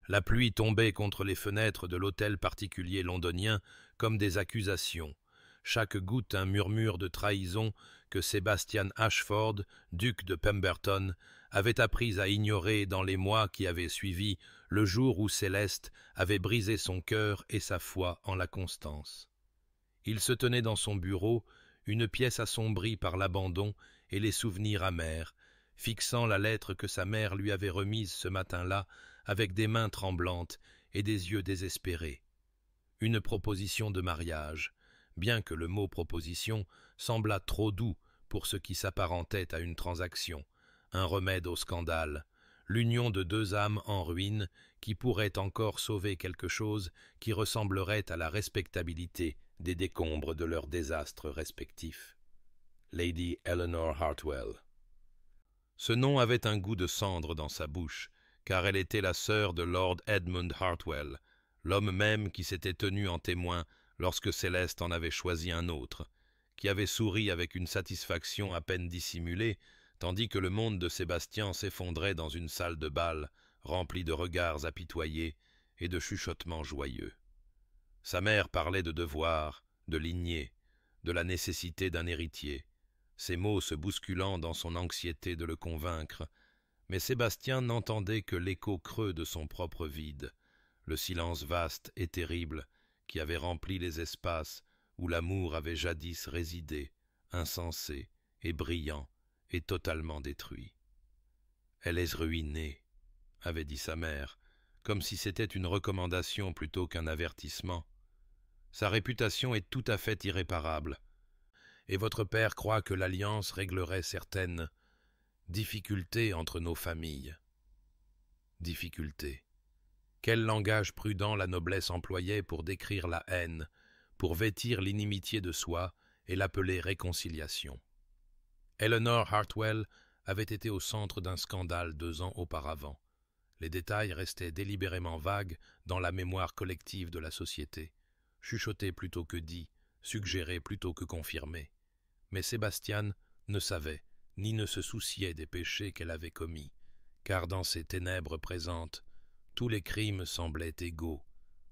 La pluie tombait contre les fenêtres de l'hôtel particulier londonien comme des accusations, chaque goutte un murmure de trahison que Sebastian Ashford, duc de Pemberton, avait appris à ignorer dans les mois qui avaient suivi le jour où Céleste avait brisé son cœur et sa foi en la constance. Il se tenait dans son bureau, une pièce assombrie par l'abandon et les souvenirs amers, fixant la lettre que sa mère lui avait remise ce matin-là avec des mains tremblantes et des yeux désespérés. Une proposition de mariage, bien que le mot proposition semblât trop doux pour ce qui s'apparentait à une transaction, un remède au scandale, l'union de deux âmes en ruine qui pourraient encore sauver quelque chose qui ressemblerait à la respectabilité des décombres de leurs désastres respectifs. Lady Eleanor Hartwell. Ce nom avait un goût de cendre dans sa bouche, car elle était la sœur de Lord Edmund Hartwell, l'homme même qui s'était tenu en témoin lorsque Céleste en avait choisi un autre, qui avait souri avec une satisfaction à peine dissimulée, tandis que le monde de Sébastien s'effondrait dans une salle de bal remplie de regards apitoyés et de chuchotements joyeux. Sa mère parlait de devoir, de lignée, de la nécessité d'un héritier, ces mots se bousculant dans son anxiété de le convaincre, mais Sébastien n'entendait que l'écho creux de son propre vide, le silence vaste et terrible qui avait rempli les espaces où l'amour avait jadis résidé, insensé et brillant et totalement détruit. « Elle est ruinée », avait dit sa mère, comme si c'était une recommandation plutôt qu'un avertissement. « Sa réputation est tout à fait irréparable. Et votre père croit que l'alliance réglerait certaines difficultés entre nos familles. » Difficultés. Quel langage prudent la noblesse employait pour décrire la haine, pour vêtir l'inimitié de soi et l'appeler réconciliation. Eleanor Hartwell avait été au centre d'un scandale 2 ans auparavant. Les détails restaient délibérément vagues dans la mémoire collective de la société, chuchotés plutôt que dits, suggérés plutôt que confirmés. Mais Sébastien ne savait, ni ne se souciait des péchés qu'elle avait commis, car dans ces ténèbres présentes, tous les crimes semblaient égaux,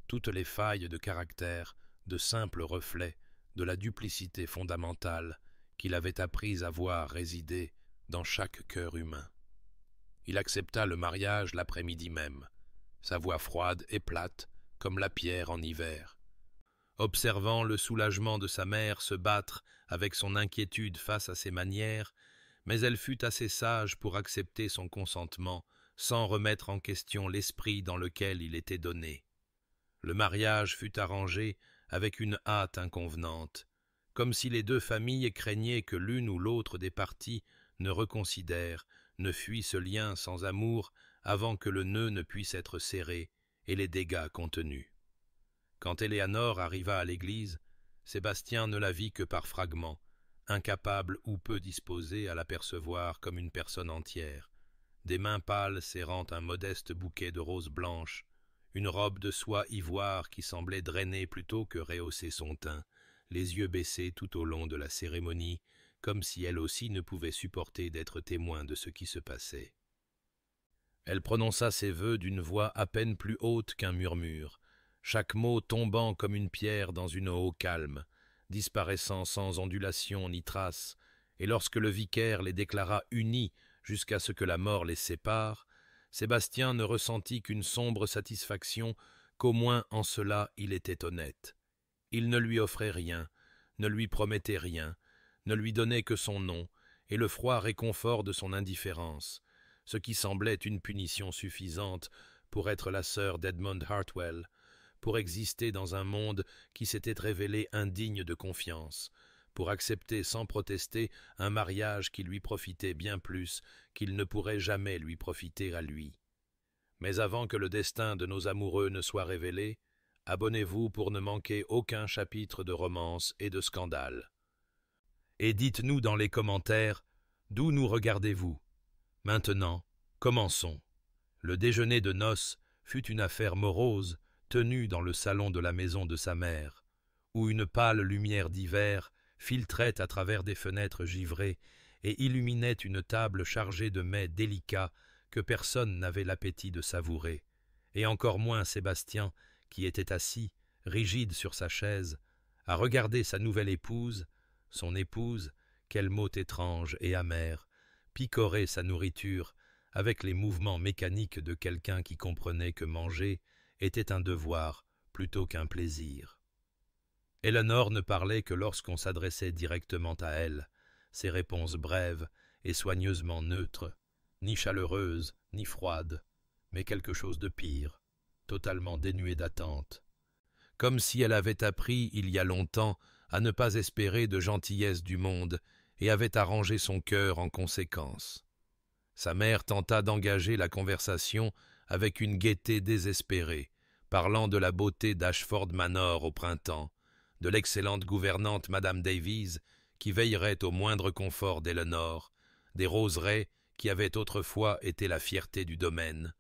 toutes les failles de caractère, de simples reflets de la duplicité fondamentale qu'il avait appris à voir résider dans chaque cœur humain. Il accepta le mariage l'après-midi même, sa voix froide et plate comme la pierre en hiver. Observant le soulagement de sa mère se battre avec son inquiétude face à ses manières, mais elle fut assez sage pour accepter son consentement sans remettre en question l'esprit dans lequel il était donné. Le mariage fut arrangé avec une hâte inconvenante, comme si les deux familles craignaient que l'une ou l'autre des parties ne reconsidère, ne fuit ce lien sans amour avant que le nœud ne puisse être serré et les dégâts contenus. Quand Éléanore arriva à l'église, Sébastien ne la vit que par fragments, incapable ou peu disposé à l'apercevoir comme une personne entière. Des mains pâles serrant un modeste bouquet de roses blanches, une robe de soie ivoire qui semblait drainer plutôt que rehausser son teint, les yeux baissés tout au long de la cérémonie, comme si elle aussi ne pouvait supporter d'être témoin de ce qui se passait. Elle prononça ses vœux d'une voix à peine plus haute qu'un murmure, chaque mot tombant comme une pierre dans une eau calme, disparaissant sans ondulation ni trace, et lorsque le vicaire les déclara unis jusqu'à ce que la mort les sépare, Sébastien ne ressentit qu'une sombre satisfaction qu'au moins en cela il était honnête. Il ne lui offrait rien, ne lui promettait rien, ne lui donnait que son nom et le froid réconfort de son indifférence, ce qui semblait une punition suffisante pour être la sœur d'Edmund Hartwell, pour exister dans un monde qui s'était révélé indigne de confiance, pour accepter sans protester un mariage qui lui profitait bien plus qu'il ne pourrait jamais lui profiter à lui. Mais avant que le destin de nos amoureux ne soit révélé, abonnez-vous pour ne manquer aucun chapitre de romance et de scandale. Et dites-nous dans les commentaires d'où nous regardez-vous. Maintenant, commençons. Le déjeuner de noces fut une affaire morose tenue dans le salon de la maison de sa mère, où une pâle lumière d'hiver filtrait à travers des fenêtres givrées et illuminait une table chargée de mets délicats que personne n'avait l'appétit de savourer, et encore moins Sébastien, qui était assis, rigide sur sa chaise, à regarder sa nouvelle épouse, son épouse, quel mot étrange et amer, picorer sa nourriture avec les mouvements mécaniques de quelqu'un qui comprenait que manger était un devoir plutôt qu'un plaisir. Eleanor ne parlait que lorsqu'on s'adressait directement à elle, ses réponses brèves et soigneusement neutres, ni chaleureuses, ni froides, mais quelque chose de pire, totalement dénué d'attente. Comme si elle avait appris, il y a longtemps, à ne pas espérer de gentillesse du monde et avait arrangé son cœur en conséquence. Sa mère tenta d'engager la conversation avec une gaieté désespérée, parlant de la beauté d'Ashford Manor au printemps, de l'excellente gouvernante Madame Davies, qui veillerait au moindre confort d'Eleanor, des roseraies qui avaient autrefois été la fierté du domaine,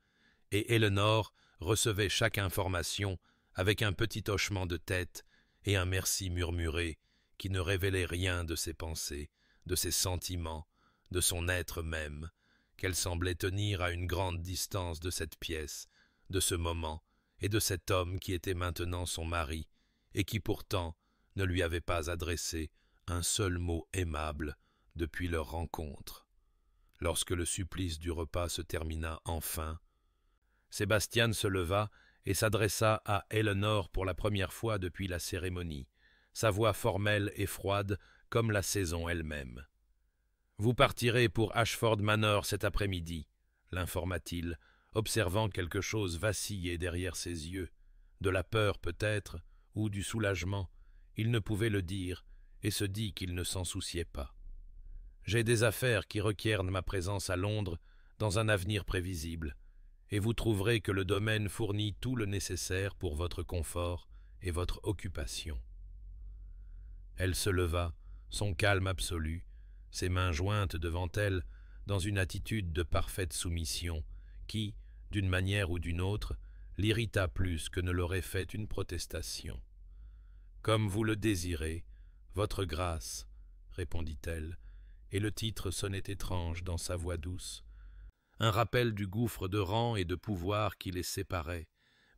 et Eleanor recevait chaque information avec un petit hochement de tête et un merci murmuré qui ne révélait rien de ses pensées, de ses sentiments, de son être même, qu'elle semblait tenir à une grande distance de cette pièce, de ce moment et de cet homme qui était maintenant son mari et qui pourtant ne lui avait pas adressé un seul mot aimable depuis leur rencontre. Lorsque le supplice du repas se termina enfin, Sébastien se leva et s'adressa à Eleanor pour la première fois depuis la cérémonie, sa voix formelle et froide comme la saison elle-même. « Vous partirez pour Ashford Manor cet après-midi, » l'informa-t-il, observant quelque chose vaciller derrière ses yeux, de la peur peut-être, ou du soulagement, il ne pouvait le dire, et se dit qu'il ne s'en souciait pas. « J'ai des affaires qui requièrent ma présence à Londres dans un avenir prévisible, et vous trouverez que le domaine fournit tout le nécessaire pour votre confort et votre occupation. » Elle se leva, son calme absolu, ses mains jointes devant elle, dans une attitude de parfaite soumission, qui, d'une manière ou d'une autre, l'irrita plus que ne l'aurait fait une protestation. « Comme vous le désirez, votre grâce, » répondit-elle, et le titre sonnait étrange dans sa voix douce. Un rappel du gouffre de rang et de pouvoir qui les séparait,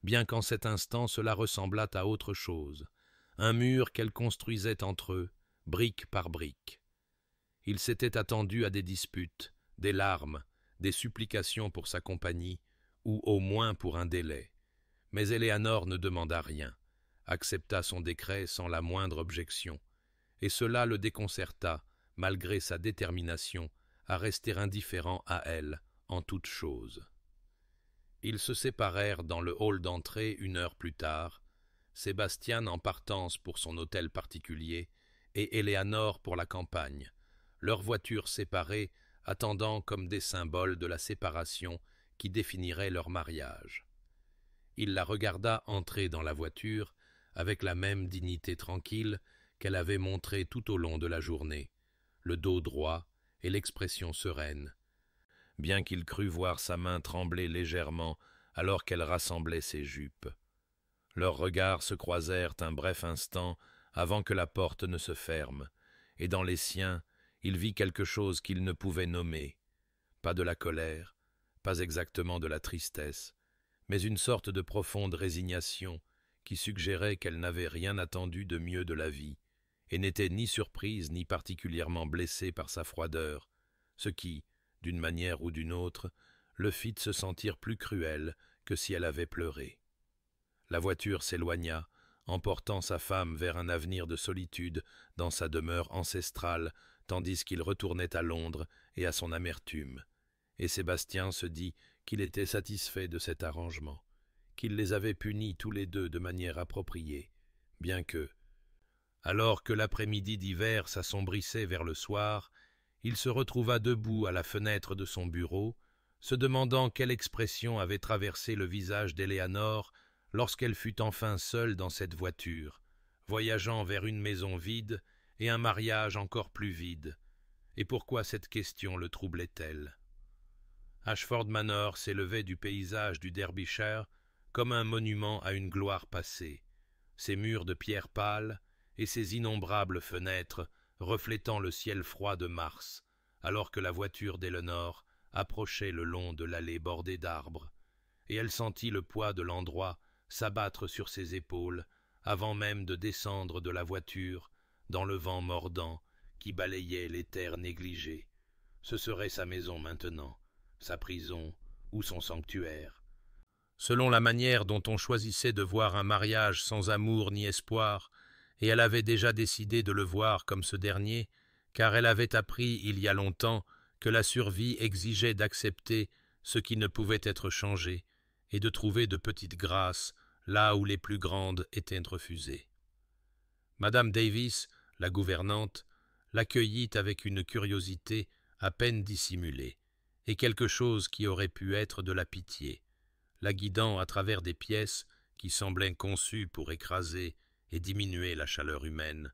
bien qu'en cet instant cela ressemblât à autre chose, un mur qu'elle construisait entre eux, brique par brique. Il s'était attendu à des disputes, des larmes, des supplications pour sa compagnie, ou au moins pour un délai. Mais Eleanor ne demanda rien, accepta son décret sans la moindre objection, et cela le déconcerta, malgré sa détermination à rester indifférent à elle en toutes choses. Ils se séparèrent dans le hall d'entrée 1 heure plus tard, Sébastien en partance pour son hôtel particulier et Eleanor pour la campagne, leurs voitures séparées attendant comme des symboles de la séparation qui définirait leur mariage. Il la regarda entrer dans la voiture avec la même dignité tranquille qu'elle avait montrée tout au long de la journée, le dos droit et l'expression sereine, bien qu'il crût voir sa main trembler légèrement alors qu'elle rassemblait ses jupes. Leurs regards se croisèrent un bref instant avant que la porte ne se ferme, et dans les siens, il vit quelque chose qu'il ne pouvait nommer. Pas de la colère, pas exactement de la tristesse, mais une sorte de profonde résignation qui suggérait qu'elle n'avait rien attendu de mieux de la vie, et n'était ni surprise ni particulièrement blessée par sa froideur, ce qui, d'une manière ou d'une autre, le fit se sentir plus cruelle que si elle avait pleuré. La voiture s'éloigna, emportant sa femme vers un avenir de solitude dans sa demeure ancestrale, tandis qu'il retournait à Londres et à son amertume. Et Sébastien se dit qu'il était satisfait de cet arrangement, qu'il les avait punis tous les deux de manière appropriée, bien que, alors que l'après-midi d'hiver s'assombrissait vers le soir, il se retrouva debout à la fenêtre de son bureau, se demandant quelle expression avait traversé le visage d'Eleanor lorsqu'elle fut enfin seule dans cette voiture, voyageant vers une maison vide et un mariage encore plus vide, et pourquoi cette question le troublait-elle? Ashford Manor s'élevait du paysage du Derbyshire comme un monument à une gloire passée, ses murs de pierre pâle et ses innombrables fenêtres reflétant le ciel froid de mars, alors que la voiture d'Eleanor approchait le long de l'allée bordée d'arbres, et elle sentit le poids de l'endroit s'abattre sur ses épaules, avant même de descendre de la voiture, dans le vent mordant qui balayait les terres négligées. Ce serait sa maison maintenant, sa prison ou son sanctuaire. Selon la manière dont on choisissait de voir un mariage sans amour ni espoir, et elle avait déjà décidé de le voir comme ce dernier, car elle avait appris il y a longtemps que la survie exigeait d'accepter ce qui ne pouvait être changé, et de trouver de petites grâces là où les plus grandes étaient refusées. Madame Davis, la gouvernante, l'accueillit avec une curiosité à peine dissimulée, et quelque chose qui aurait pu être de la pitié, la guidant à travers des pièces qui semblaient conçues pour écraser et diminuer la chaleur humaine,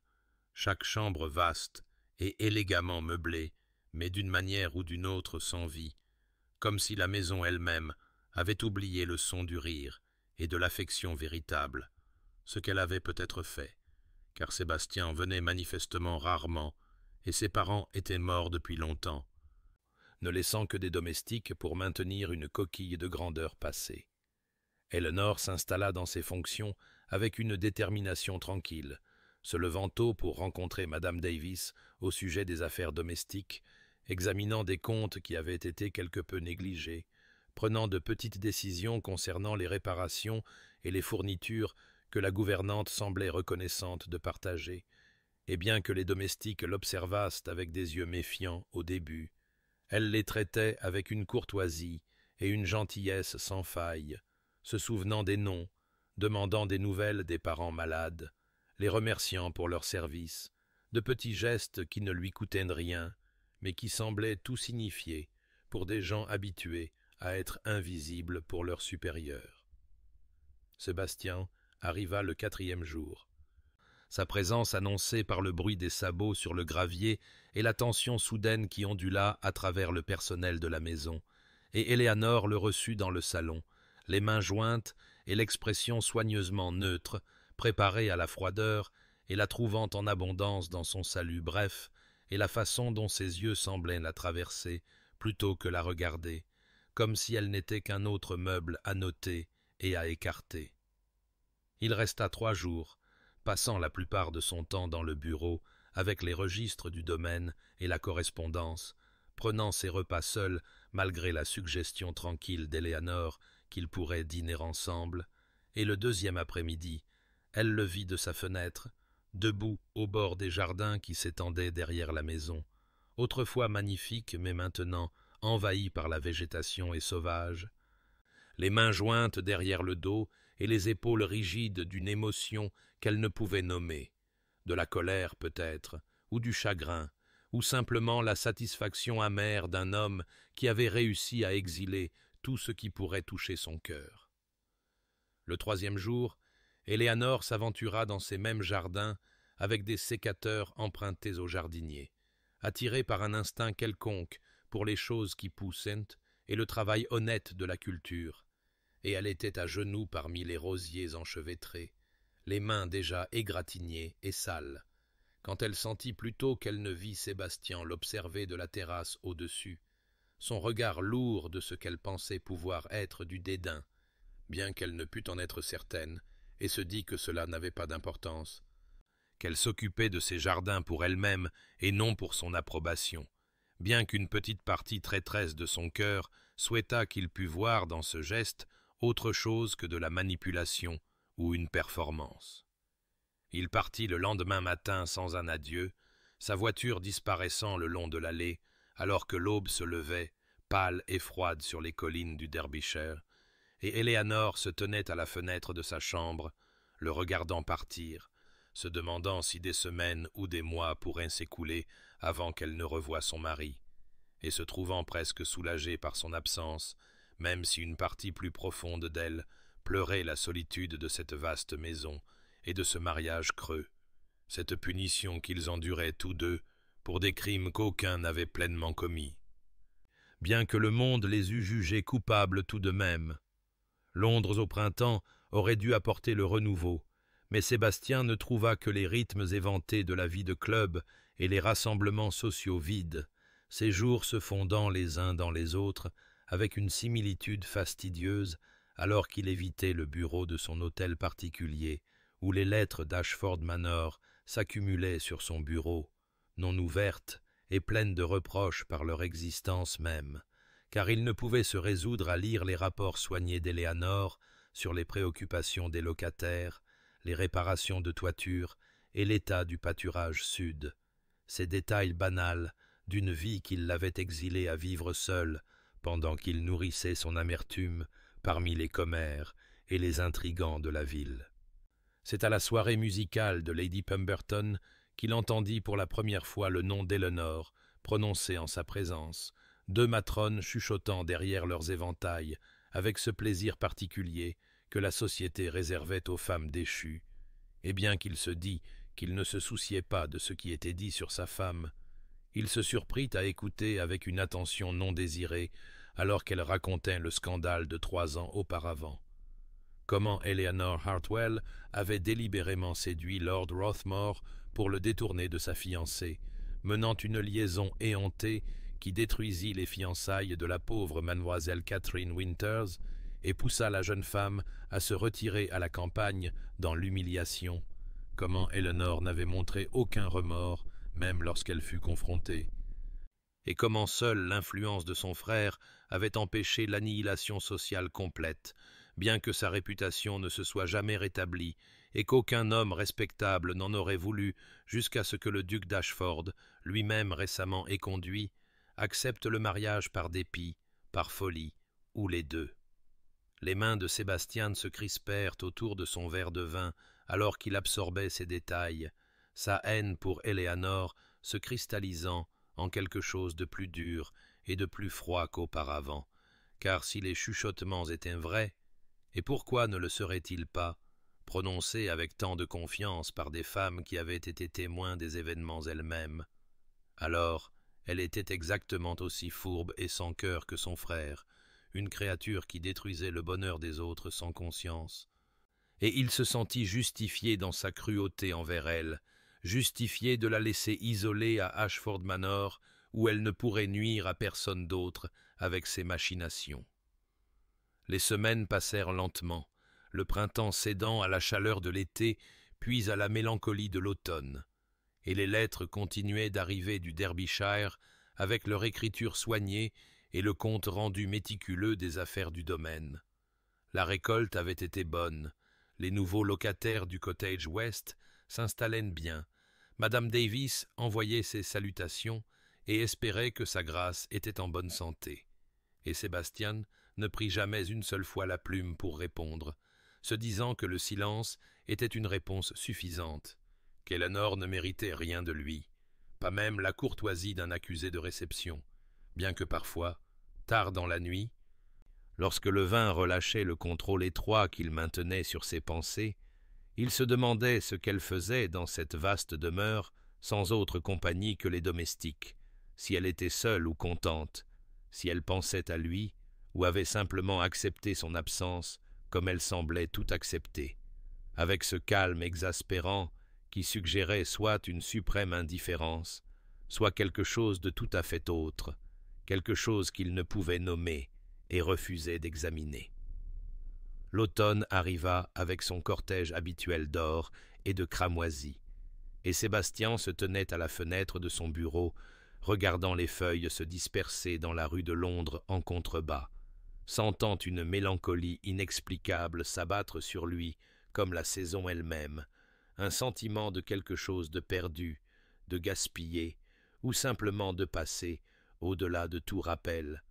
chaque chambre vaste et élégamment meublée, mais d'une manière ou d'une autre sans vie, comme si la maison elle-même avait oublié le son du rire et de l'affection véritable, ce qu'elle avait peut-être fait, car Sébastien venait manifestement rarement, et ses parents étaient morts depuis longtemps, ne laissant que des domestiques pour maintenir une coquille de grandeur passée. Eleanor s'installa dans ses fonctions avec une détermination tranquille, se levant tôt pour rencontrer Madame Davis au sujet des affaires domestiques, examinant des comptes qui avaient été quelque peu négligés, prenant de petites décisions concernant les réparations et les fournitures que la gouvernante semblait reconnaissante de partager, et bien que les domestiques l'observassent avec des yeux méfiants au début, elle les traitait avec une courtoisie et une gentillesse sans faille, se souvenant des noms, demandant des nouvelles des parents malades, les remerciant pour leur service, de petits gestes qui ne lui coûtaient rien, mais qui semblaient tout signifier pour des gens habitués à être invisibles pour leurs supérieurs. Sébastien arriva le 4e jour. Sa présence annoncée par le bruit des sabots sur le gravier et la tension soudaine qui ondula à travers le personnel de la maison, et Éléanor le reçut dans le salon, les mains jointes et l'expression soigneusement neutre, préparée à la froideur et la trouvant en abondance dans son salut bref, et la façon dont ses yeux semblaient la traverser plutôt que la regarder, comme si elle n'était qu'un autre meuble à noter et à écarter. Il resta 3 jours, passant la plupart de son temps dans le bureau avec les registres du domaine et la correspondance, prenant ses repas seul malgré la suggestion tranquille d'Éléanor qu'ils pourraient dîner ensemble, et le 2e après-midi, elle le vit de sa fenêtre, debout au bord des jardins qui s'étendaient derrière la maison, autrefois magnifiques mais maintenant envahis par la végétation et sauvages, les mains jointes derrière le dos et les épaules rigides d'une émotion qu'elle ne pouvait nommer, de la colère peut-être, ou du chagrin, ou simplement la satisfaction amère d'un homme qui avait réussi à exiler tout ce qui pourrait toucher son cœur. Le 3e jour, Éléanor s'aventura dans ces mêmes jardins avec des sécateurs empruntés aux jardiniers, attirée par un instinct quelconque pour les choses qui poussent et le travail honnête de la culture, et elle était à genoux parmi les rosiers enchevêtrés, les mains déjà égratignées et sales, quand elle sentit plutôt qu'elle ne vit Sébastien l'observer de la terrasse au-dessus, son regard lourd de ce qu'elle pensait pouvoir être du dédain, bien qu'elle ne pût en être certaine, et se dit que cela n'avait pas d'importance, qu'elle s'occupait de ses jardins pour elle-même et non pour son approbation, bien qu'une petite partie traîtresse de son cœur souhaitât qu'il pût voir dans ce geste autre chose que de la manipulation ou une performance. Il partit le lendemain matin sans un adieu, sa voiture disparaissant le long de l'allée, alors que l'aube se levait, pâle et froide sur les collines du Derbyshire, et Éléanor se tenait à la fenêtre de sa chambre, le regardant partir, se demandant si des semaines ou des mois pourraient s'écouler avant qu'elle ne revoie son mari, et se trouvant presque soulagée par son absence, même si une partie plus profonde d'elle pleurait la solitude de cette vaste maison et de ce mariage creux, cette punition qu'ils enduraient tous deux pour des crimes qu'aucun n'avait pleinement commis. Bien que le monde les eût jugés coupables tout de même, Londres au printemps aurait dû apporter le renouveau, mais Sébastien ne trouva que les rythmes éventés de la vie de club et les rassemblements sociaux vides, ces jours se fondant les uns dans les autres avec une similitude fastidieuse, alors qu'il évitait le bureau de son hôtel particulier, où les lettres d'Ashford Manor s'accumulaient sur son bureau, non ouvertes et pleines de reproches par leur existence même, car il ne pouvait se résoudre à lire les rapports soignés d'Eleanor sur les préoccupations des locataires, les réparations de toiture et l'état du pâturage sud, ces détails banals d'une vie qui l'avait exilé à vivre seul pendant qu'il nourrissait son amertume parmi les commères et les intrigants de la ville. C'est à la soirée musicale de Lady Pemberton qu'il entendit pour la première fois le nom d'Elenor prononcé en sa présence, deux matrones chuchotant derrière leurs éventails avec ce plaisir particulier que la société réservait aux femmes déchues, et bien qu'il se dit qu'il ne se souciait pas de ce qui était dit sur sa femme, il se surprit à écouter avec une attention non désirée alors qu'elle racontait le scandale de 3 ans auparavant. Comment Eleanor Hartwell avait délibérément séduit Lord Rothmore pour le détourner de sa fiancée, menant une liaison éhontée qui détruisit les fiançailles de la pauvre mademoiselle Catherine Winters et poussa la jeune femme à se retirer à la campagne dans l'humiliation. Comment Eleanor n'avait montré aucun remords, même lorsqu'elle fut confrontée. Et comment seule l'influence de son frère avait empêché l'annihilation sociale complète, bien que sa réputation ne se soit jamais rétablie et qu'aucun homme respectable n'en aurait voulu jusqu'à ce que le duc d'Ashford, lui-même récemment éconduit, accepte le mariage par dépit, par folie, ou les deux. Les mains de Sébastien se crispèrent autour de son verre de vin alors qu'il absorbait ces détails, sa haine pour Eleanor se cristallisant en quelque chose de plus dur et de plus froid qu'auparavant, car si les chuchotements étaient vrais, et pourquoi ne le seraient-ils pas, prononcés avec tant de confiance par des femmes qui avaient été témoins des événements elles-mêmes, alors elle était exactement aussi fourbe et sans cœur que son frère, une créature qui détruisait le bonheur des autres sans conscience. Et il se sentit justifié dans sa cruauté envers elle, justifié de la laisser isolée à Ashford Manor, où elle ne pourrait nuire à personne d'autre avec ses machinations. Les semaines passèrent lentement, le printemps cédant à la chaleur de l'été, puis à la mélancolie de l'automne, et les lettres continuaient d'arriver du Derbyshire avec leur écriture soignée et le compte rendu méticuleux des affaires du domaine. La récolte avait été bonne, les nouveaux locataires du cottage West s'installaient bien, Madame Davis envoyait ses salutations et espérait que sa grâce était en bonne santé. Et Sébastien ne prit jamais une seule fois la plume pour répondre, se disant que le silence était une réponse suffisante, qu'Eleanor ne méritait rien de lui, pas même la courtoisie d'un accusé de réception, bien que parfois, tard dans la nuit, lorsque le vin relâchait le contrôle étroit qu'il maintenait sur ses pensées, il se demandait ce qu'elle faisait dans cette vaste demeure sans autre compagnie que les domestiques, si elle était seule ou contente, si elle pensait à lui ou avait simplement accepté son absence comme elle semblait tout accepter, avec ce calme exaspérant qui suggérait soit une suprême indifférence, soit quelque chose de tout à fait autre, quelque chose qu'il ne pouvait nommer et refusait d'examiner. L'automne arriva avec son cortège habituel d'or et de cramoisis, et Sébastien se tenait à la fenêtre de son bureau, regardant les feuilles se disperser dans la rue de Londres en contrebas, sentant une mélancolie inexplicable s'abattre sur lui comme la saison elle-même, un sentiment de quelque chose de perdu, de gaspillé, ou simplement de passé, au-delà de tout rappel.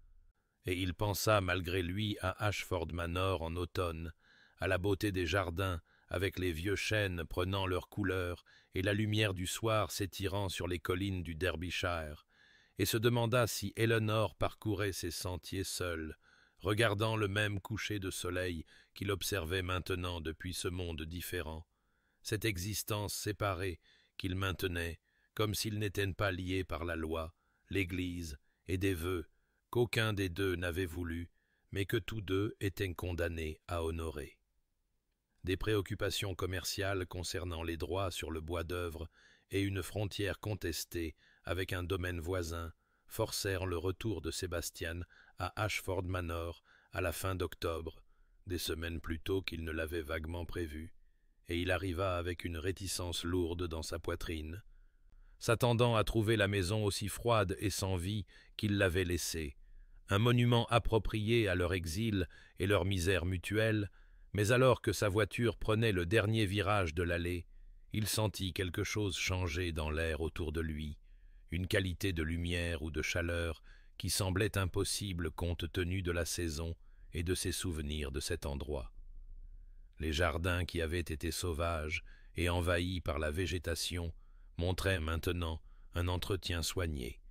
Et il pensa malgré lui à Ashford Manor en automne, à la beauté des jardins, avec les vieux chênes prenant leur couleur et la lumière du soir s'étirant sur les collines du Derbyshire, et se demanda si Eleanor parcourait ces sentiers seule, regardant le même coucher de soleil qu'il observait maintenant depuis ce monde différent, cette existence séparée qu'il maintenait, comme s'ils n'étaient pas liés par la loi, l'Église et des vœux, qu'aucun des deux n'avait voulu, mais que tous deux étaient condamnés à honorer. Des préoccupations commerciales concernant les droits sur le bois d'œuvre et une frontière contestée avec un domaine voisin forcèrent le retour de Sébastien à Ashford Manor à la fin d'octobre, des semaines plus tôt qu'il ne l'avait vaguement prévu, et il arriva avec une réticence lourde dans sa poitrine, s'attendant à trouver la maison aussi froide et sans vie qu'il l'avait laissée, un monument approprié à leur exil et leur misère mutuelle, mais alors que sa voiture prenait le dernier virage de l'allée, il sentit quelque chose changer dans l'air autour de lui, une qualité de lumière ou de chaleur qui semblait impossible compte tenu de la saison et de ses souvenirs de cet endroit. Les jardins qui avaient été sauvages et envahis par la végétation montraient maintenant un entretien soigné,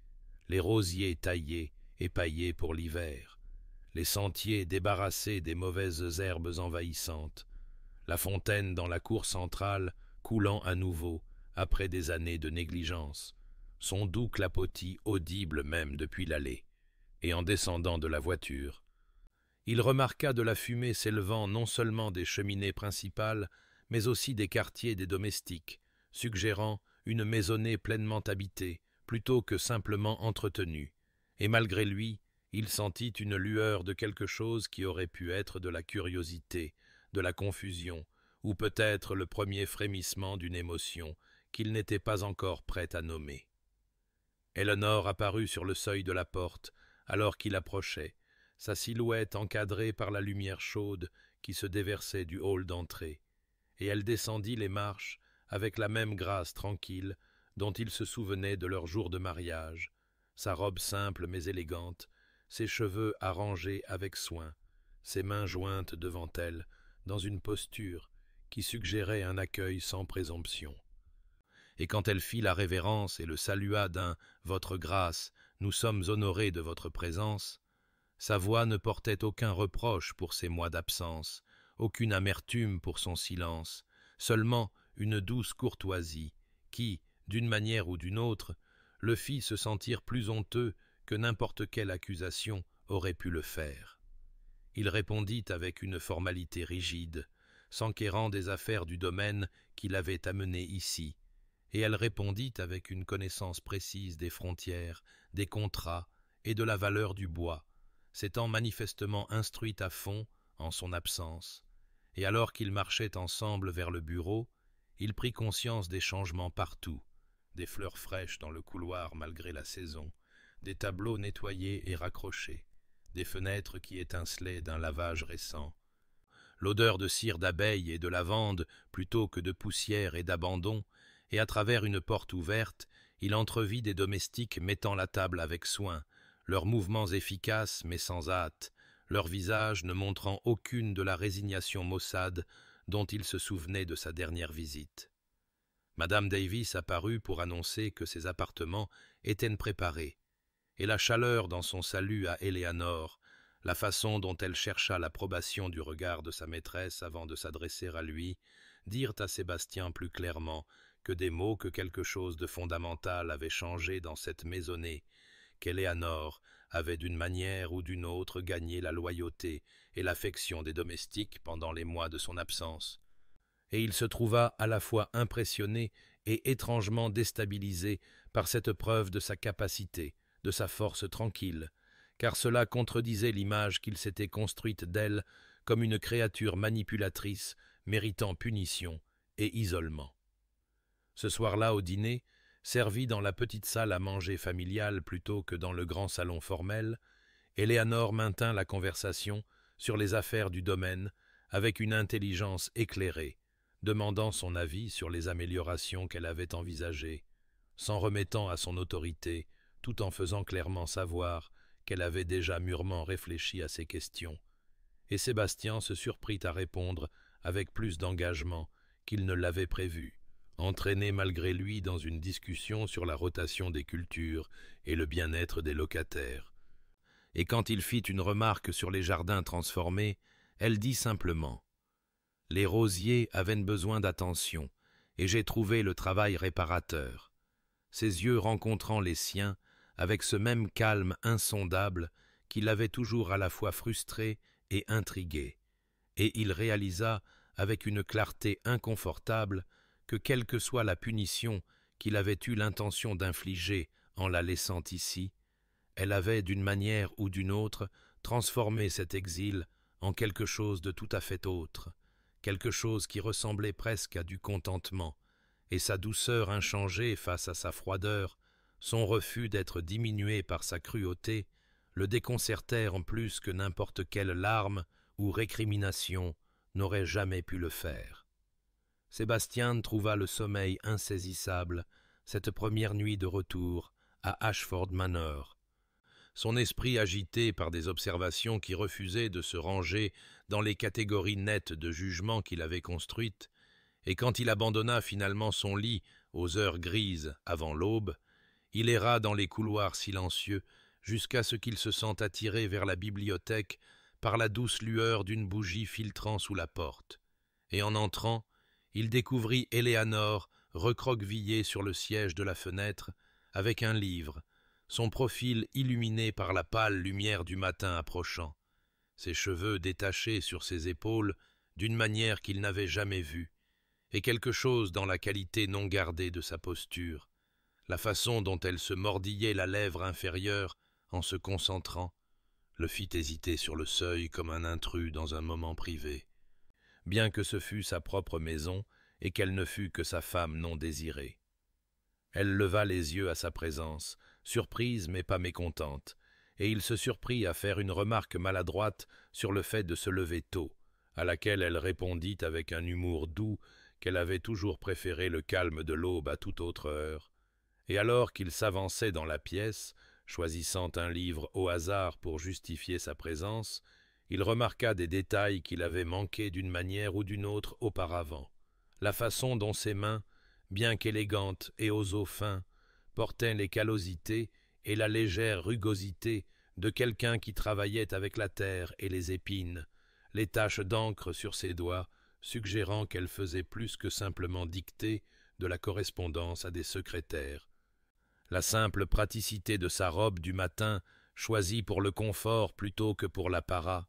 les rosiers taillés et paillés pour l'hiver, les sentiers débarrassés des mauvaises herbes envahissantes, la fontaine dans la cour centrale coulant à nouveau après des années de négligence, son doux clapotis audible même depuis l'allée, et en descendant de la voiture, il remarqua de la fumée s'élevant non seulement des cheminées principales, mais aussi des quartiers des domestiques, suggérant une maisonnée pleinement habitée, plutôt que simplement entretenue, et malgré lui, il sentit une lueur de quelque chose qui aurait pu être de la curiosité, de la confusion, ou peut-être le premier frémissement d'une émotion qu'il n'était pas encore prêt à nommer. Eleanor apparut sur le seuil de la porte, alors qu'il approchait, sa silhouette encadrée par la lumière chaude qui se déversait du hall d'entrée, et elle descendit les marches avec la même grâce tranquille dont il se souvenait de leur jour de mariage, sa robe simple mais élégante, ses cheveux arrangés avec soin, ses mains jointes devant elle, dans une posture qui suggérait un accueil sans présomption. Et quand elle fit la révérence et le salua d'un « Votre grâce, nous sommes honorés de votre présence », sa voix ne portait aucun reproche pour ses mois d'absence, aucune amertume pour son silence, seulement une douce courtoisie qui, d'une manière ou d'une autre, le fit se sentir plus honteux que n'importe quelle accusation aurait pu le faire. Il répondit avec une formalité rigide, s'enquérant des affaires du domaine qui l'avaient amené ici, et elle répondit avec une connaissance précise des frontières, des contrats et de la valeur du bois, s'étant manifestement instruite à fond en son absence, et alors qu'ils marchaient ensemble vers le bureau, il prit conscience des changements partout, des fleurs fraîches dans le couloir malgré la saison, des tableaux nettoyés et raccrochés, des fenêtres qui étincelaient d'un lavage récent, l'odeur de cire d'abeille et de lavande plutôt que de poussière et d'abandon, et à travers une porte ouverte, il entrevit des domestiques mettant la table avec soin, leurs mouvements efficaces mais sans hâte, leurs visages ne montrant aucune de la résignation maussade dont il se souvenait de sa dernière visite. Madame Davis apparut pour annoncer que ses appartements étaient préparés, et la chaleur dans son salut à Eleanor, la façon dont elle chercha l'approbation du regard de sa maîtresse avant de s'adresser à lui, dirent à Sébastien plus clairement que des mots que quelque chose de fondamental avait changé dans cette maisonnée, qu'Eleanor avait d'une manière ou d'une autre gagné la loyauté et l'affection des domestiques pendant les mois de son absence. Et il se trouva à la fois impressionné et étrangement déstabilisé par cette preuve de sa capacité, de sa force tranquille, car cela contredisait l'image qu'il s'était construite d'elle comme une créature manipulatrice méritant punition et isolement. Ce soir-là, au dîner, servi dans la petite salle à manger familiale plutôt que dans le grand salon formel, Eleanor maintint la conversation sur les affaires du domaine avec une intelligence éclairée, demandant son avis sur les améliorations qu'elle avait envisagées, s'en remettant à son autorité, tout en faisant clairement savoir qu'elle avait déjà mûrement réfléchi à ces questions. Et Sébastien se surprit à répondre avec plus d'engagement qu'il ne l'avait prévu, entraîné malgré lui dans une discussion sur la rotation des cultures et le bien-être des locataires. Et quand il fit une remarque sur les jardins transformés, elle dit simplement « Les rosiers avaient besoin d'attention, et j'ai trouvé le travail réparateur. » Ses yeux rencontrant les siens, avec ce même calme insondable qui l'avait toujours à la fois frustré et intrigué, et il réalisa avec une clarté inconfortable que quelle que soit la punition qu'il avait eu l'intention d'infliger en la laissant ici, elle avait d'une manière ou d'une autre transformé cet exil en quelque chose de tout à fait autre, quelque chose qui ressemblait presque à du contentement, et sa douceur inchangée face à sa froideur, son refus d'être diminué par sa cruauté, le déconcertèrent en plus que n'importe quelle larme ou récrimination n'aurait jamais pu le faire. Sébastien trouva le sommeil insaisissable cette première nuit de retour à Ashford Manor. Son esprit agité par des observations qui refusaient de se ranger dans les catégories nettes de jugement qu'il avait construites, et quand il abandonna finalement son lit aux heures grises avant l'aube, il erra dans les couloirs silencieux jusqu'à ce qu'il se sente attiré vers la bibliothèque par la douce lueur d'une bougie filtrant sous la porte. Et en entrant, il découvrit Éléanore recroquevillée sur le siège de la fenêtre avec un livre, son profil illuminé par la pâle lumière du matin approchant, ses cheveux détachés sur ses épaules d'une manière qu'il n'avait jamais vue, et quelque chose dans la qualité non gardée de sa posture, la façon dont elle se mordillait la lèvre inférieure en se concentrant, le fit hésiter sur le seuil comme un intrus dans un moment privé, bien que ce fût sa propre maison et qu'elle ne fût que sa femme non désirée. Elle leva les yeux à sa présence, surprise mais pas mécontente, et il se surprit à faire une remarque maladroite sur le fait de se lever tôt, à laquelle elle répondit avec un humour doux qu'elle avait toujours préféré le calme de l'aube à toute autre heure, et alors qu'il s'avançait dans la pièce, choisissant un livre au hasard pour justifier sa présence, il remarqua des détails qu'il avait manqués d'une manière ou d'une autre auparavant. La façon dont ses mains, bien qu'élégantes et aux os fins, portaient les callosités et la légère rugosité de quelqu'un qui travaillait avec la terre et les épines, les taches d'encre sur ses doigts, suggérant qu'elle faisait plus que simplement dicter de la correspondance à des secrétaires. La simple praticité de sa robe du matin, choisie pour le confort plutôt que pour l'apparat,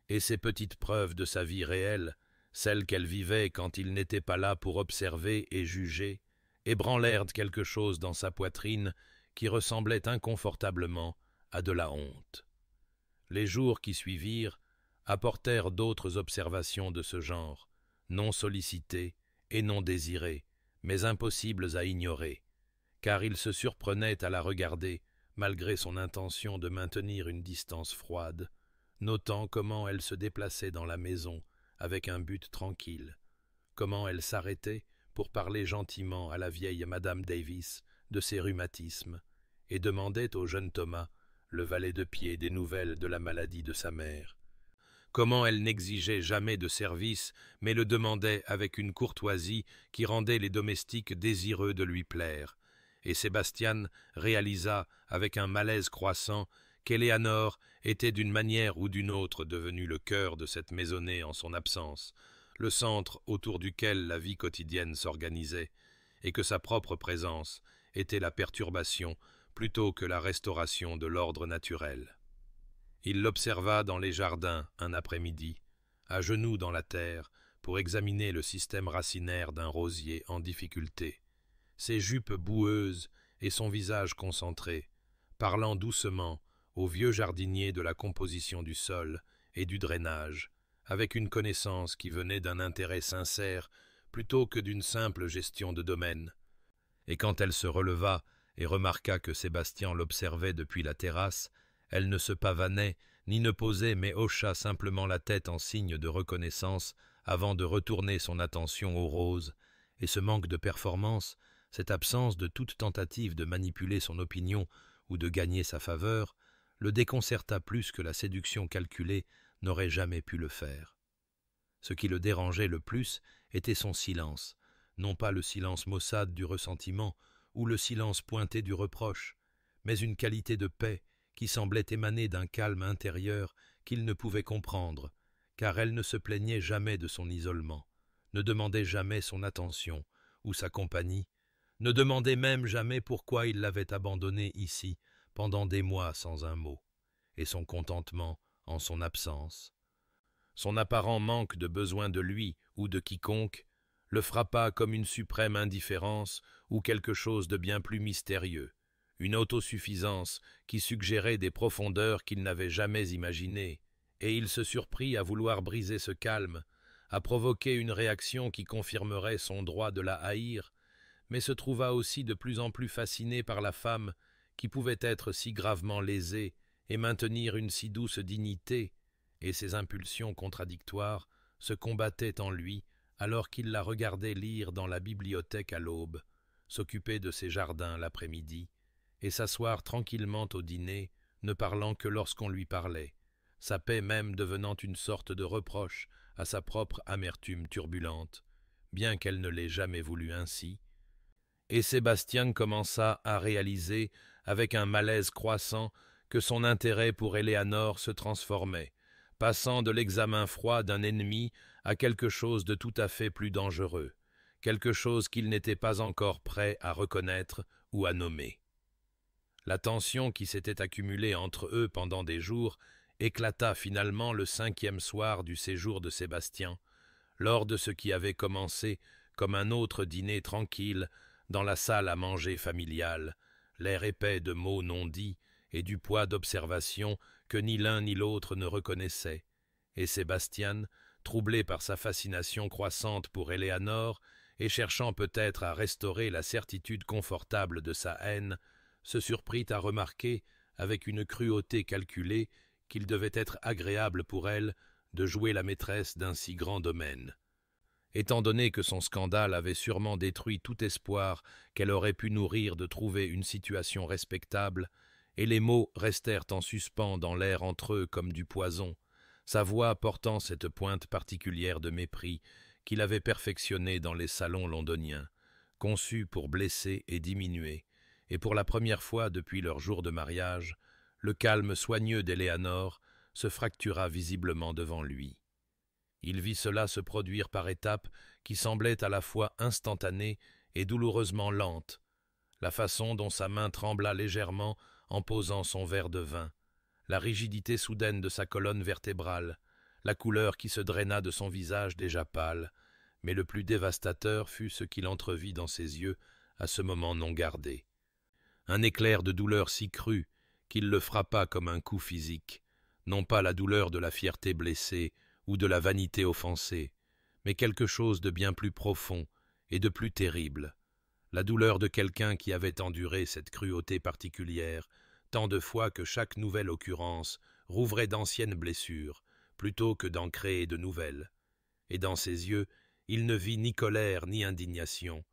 et ces petites preuves de sa vie réelle, celles qu'elle vivait quand il n'était pas là pour observer et juger, ébranlèrent quelque chose dans sa poitrine qui ressemblait inconfortablement à de la honte. Les jours qui suivirent apportèrent d'autres observations de ce genre, non sollicitées et non désirées, mais impossibles à ignorer, car il se surprenait à la regarder, malgré son intention de maintenir une distance froide, notant comment elle se déplaçait dans la maison avec un but tranquille, comment elle s'arrêtait pour parler gentiment à la vieille Madame Davis de ses rhumatismes, et demandait au jeune Thomas, le valet de pied, des nouvelles de la maladie de sa mère. Comment elle n'exigeait jamais de service, mais le demandait avec une courtoisie qui rendait les domestiques désireux de lui plaire, et Sébastien réalisa avec un malaise croissant qu'Éléanore était d'une manière ou d'une autre devenue le cœur de cette maisonnée en son absence, le centre autour duquel la vie quotidienne s'organisait, et que sa propre présence était la perturbation plutôt que la restauration de l'ordre naturel. Il l'observa dans les jardins un après-midi, à genoux dans la terre, pour examiner le système racinaire d'un rosier en difficulté, ses jupes boueuses et son visage concentré, parlant doucement au vieux jardinier de la composition du sol et du drainage, avec une connaissance qui venait d'un intérêt sincère plutôt que d'une simple gestion de domaine. Et quand elle se releva et remarqua que Sébastien l'observait depuis la terrasse, elle ne se pavanait ni ne posait mais hocha simplement la tête en signe de reconnaissance avant de retourner son attention aux roses, et ce manque de performance, cette absence de toute tentative de manipuler son opinion ou de gagner sa faveur, le déconcerta plus que la séduction calculée n'aurait jamais pu le faire. Ce qui le dérangeait le plus était son silence, non pas le silence maussade du ressentiment ou le silence pointé du reproche, mais une qualité de paix qui semblait émaner d'un calme intérieur qu'il ne pouvait comprendre, car elle ne se plaignait jamais de son isolement, ne demandait jamais son attention ou sa compagnie, ne demandait même jamais pourquoi il l'avait abandonnée ici pendant des mois sans un mot, et son contentement en son absence. Son apparent manque de besoin de lui ou de quiconque le frappa comme une suprême indifférence ou quelque chose de bien plus mystérieux, une autosuffisance qui suggérait des profondeurs qu'il n'avait jamais imaginées et il se surprit à vouloir briser ce calme, à provoquer une réaction qui confirmerait son droit de la haïr, mais se trouva aussi de plus en plus fasciné par la femme qui pouvait être si gravement lésée et maintenir une si douce dignité, et ses impulsions contradictoires se combattaient en lui alors qu'il la regardait lire dans la bibliothèque à l'aube, s'occuper de ses jardins l'après-midi, et s'asseoir tranquillement au dîner, ne parlant que lorsqu'on lui parlait, sa paix même devenant une sorte de reproche à sa propre amertume turbulente, bien qu'elle ne l'ait jamais voulu ainsi. Et Sébastien commença à réaliser, avec un malaise croissant, que son intérêt pour Éléanore se transformait, passant de l'examen froid d'un ennemi à quelque chose de tout à fait plus dangereux, quelque chose qu'il n'était pas encore prêt à reconnaître ou à nommer. La tension qui s'était accumulée entre eux pendant des jours éclata finalement le 5e soir du séjour de Sébastien, lors de ce qui avait commencé comme un autre dîner tranquille dans la salle à manger familiale, l'air épais de mots non dits et du poids d'observations que ni l'un ni l'autre ne reconnaissait, et Sébastien, troublé par sa fascination croissante pour Éléanore et cherchant peut-être à restaurer la certitude confortable de sa haine, se surprit à remarquer, avec une cruauté calculée, qu'il devait être agréable pour elle de jouer la maîtresse d'un si grand domaine. Étant donné que son scandale avait sûrement détruit tout espoir qu'elle aurait pu nourrir de trouver une situation respectable, et les mots restèrent en suspens dans l'air entre eux comme du poison, sa voix portant cette pointe particulière de mépris qu'il avait perfectionnée dans les salons londoniens, conçue pour blesser et diminuer, et pour la première fois depuis leur jour de mariage, le calme soigneux d'Éléanore se fractura visiblement devant lui. Il vit cela se produire par étapes qui semblaient à la fois instantanées et douloureusement lentes, la façon dont sa main trembla légèrement en posant son verre de vin, la rigidité soudaine de sa colonne vertébrale, la couleur qui se draina de son visage déjà pâle, mais le plus dévastateur fut ce qu'il entrevit dans ses yeux à ce moment non gardé. Un éclair de douleur si cru qu'il le frappa comme un coup physique, non pas la douleur de la fierté blessée ou de la vanité offensée, mais quelque chose de bien plus profond et de plus terrible, la douleur de quelqu'un qui avait enduré cette cruauté particulière, tant de fois que chaque nouvelle occurrence rouvrait d'anciennes blessures, plutôt que d'en créer de nouvelles. Et dans ses yeux, il ne vit ni colère ni indignation,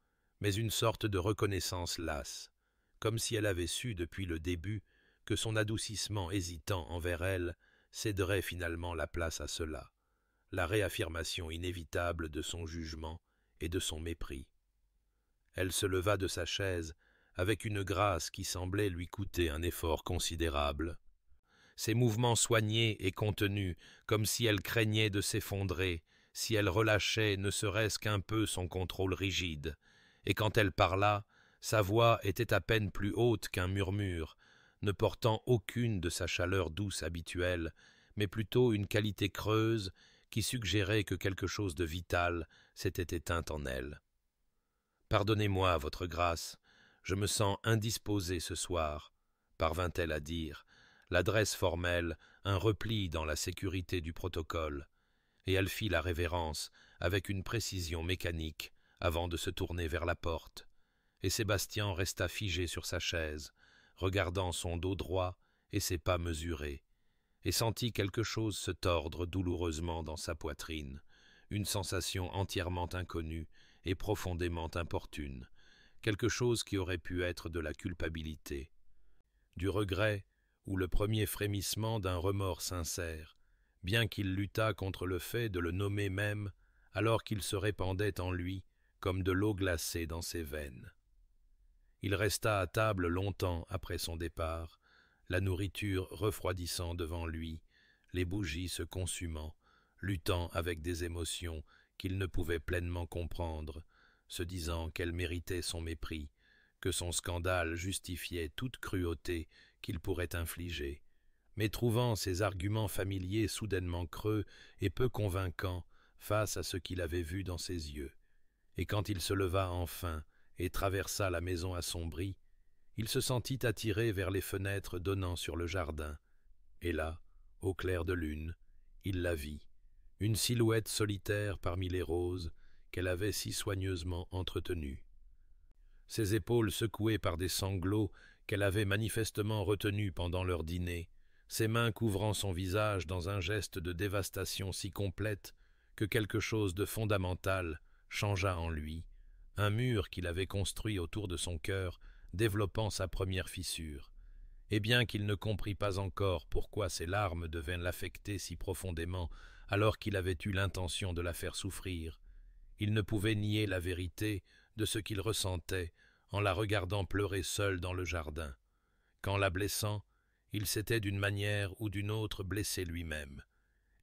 mais une sorte de reconnaissance lasse, comme si elle avait su depuis le début que son adoucissement hésitant envers elle céderait finalement la place à cela, la réaffirmation inévitable de son jugement et de son mépris. Elle se leva de sa chaise avec une grâce qui semblait lui coûter un effort considérable. Ses mouvements soignés et contenus, comme si elle craignait de s'effondrer, si elle relâchait ne serait-ce qu'un peu son contrôle rigide, et quand elle parla, sa voix était à peine plus haute qu'un murmure, ne portant aucune de sa chaleur douce habituelle, mais plutôt une qualité creuse qui suggérait que quelque chose de vital s'était éteint en elle. « Pardonnez-moi, votre grâce, je me sens indisposée ce soir, parvint-elle à dire, l'adresse formelle, un repli dans la sécurité du protocole, et elle fit la révérence avec une précision mécanique avant de se tourner vers la porte, et Sébastien resta figé sur sa chaise, regardant son dos droit et ses pas mesurés, et sentit quelque chose se tordre douloureusement dans sa poitrine, une sensation entièrement inconnue et profondément importune, quelque chose qui aurait pu être de la culpabilité, du regret ou le premier frémissement d'un remords sincère, bien qu'il luttât contre le fait de le nommer même alors qu'il se répandait en lui comme de l'eau glacée dans ses veines. Il resta à table longtemps après son départ, la nourriture refroidissant devant lui, les bougies se consumant, luttant avec des émotions qu'il ne pouvait pleinement comprendre, se disant qu'elle méritait son mépris, que son scandale justifiait toute cruauté qu'il pourrait infliger, mais trouvant ses arguments familiers soudainement creux et peu convaincants face à ce qu'il avait vu dans ses yeux. Et quand il se leva enfin et traversa la maison assombrie, il se sentit attiré vers les fenêtres donnant sur le jardin, et là, au clair de lune, il la vit, une silhouette solitaire parmi les roses qu'elle avait si soigneusement entretenues. Ses épaules secouées par des sanglots qu'elle avait manifestement retenus pendant leur dîner, ses mains couvrant son visage dans un geste de dévastation si complète que quelque chose de fondamental changea en lui, un mur qu'il avait construit autour de son cœur, développant sa première fissure. Et bien qu'il ne comprît pas encore pourquoi ses larmes devaient l'affecter si profondément alors qu'il avait eu l'intention de la faire souffrir, il ne pouvait nier la vérité de ce qu'il ressentait en la regardant pleurer seule dans le jardin. Qu'en la blessant, il s'était d'une manière ou d'une autre blessé lui-même,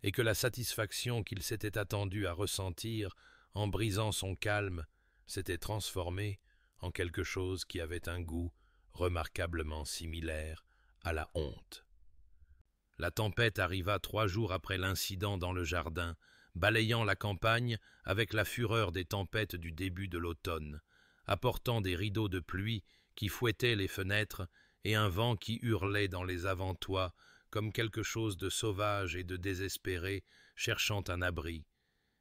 et que la satisfaction qu'il s'était attendu à ressentir en brisant son calme s'était transformée en quelque chose qui avait un goût remarquablement similaire à la honte. La tempête arriva 3 jours après l'incident dans le jardin, balayant la campagne avec la fureur des tempêtes du début de l'automne, apportant des rideaux de pluie qui fouettaient les fenêtres et un vent qui hurlait dans les avant-toits comme quelque chose de sauvage et de désespéré cherchant un abri.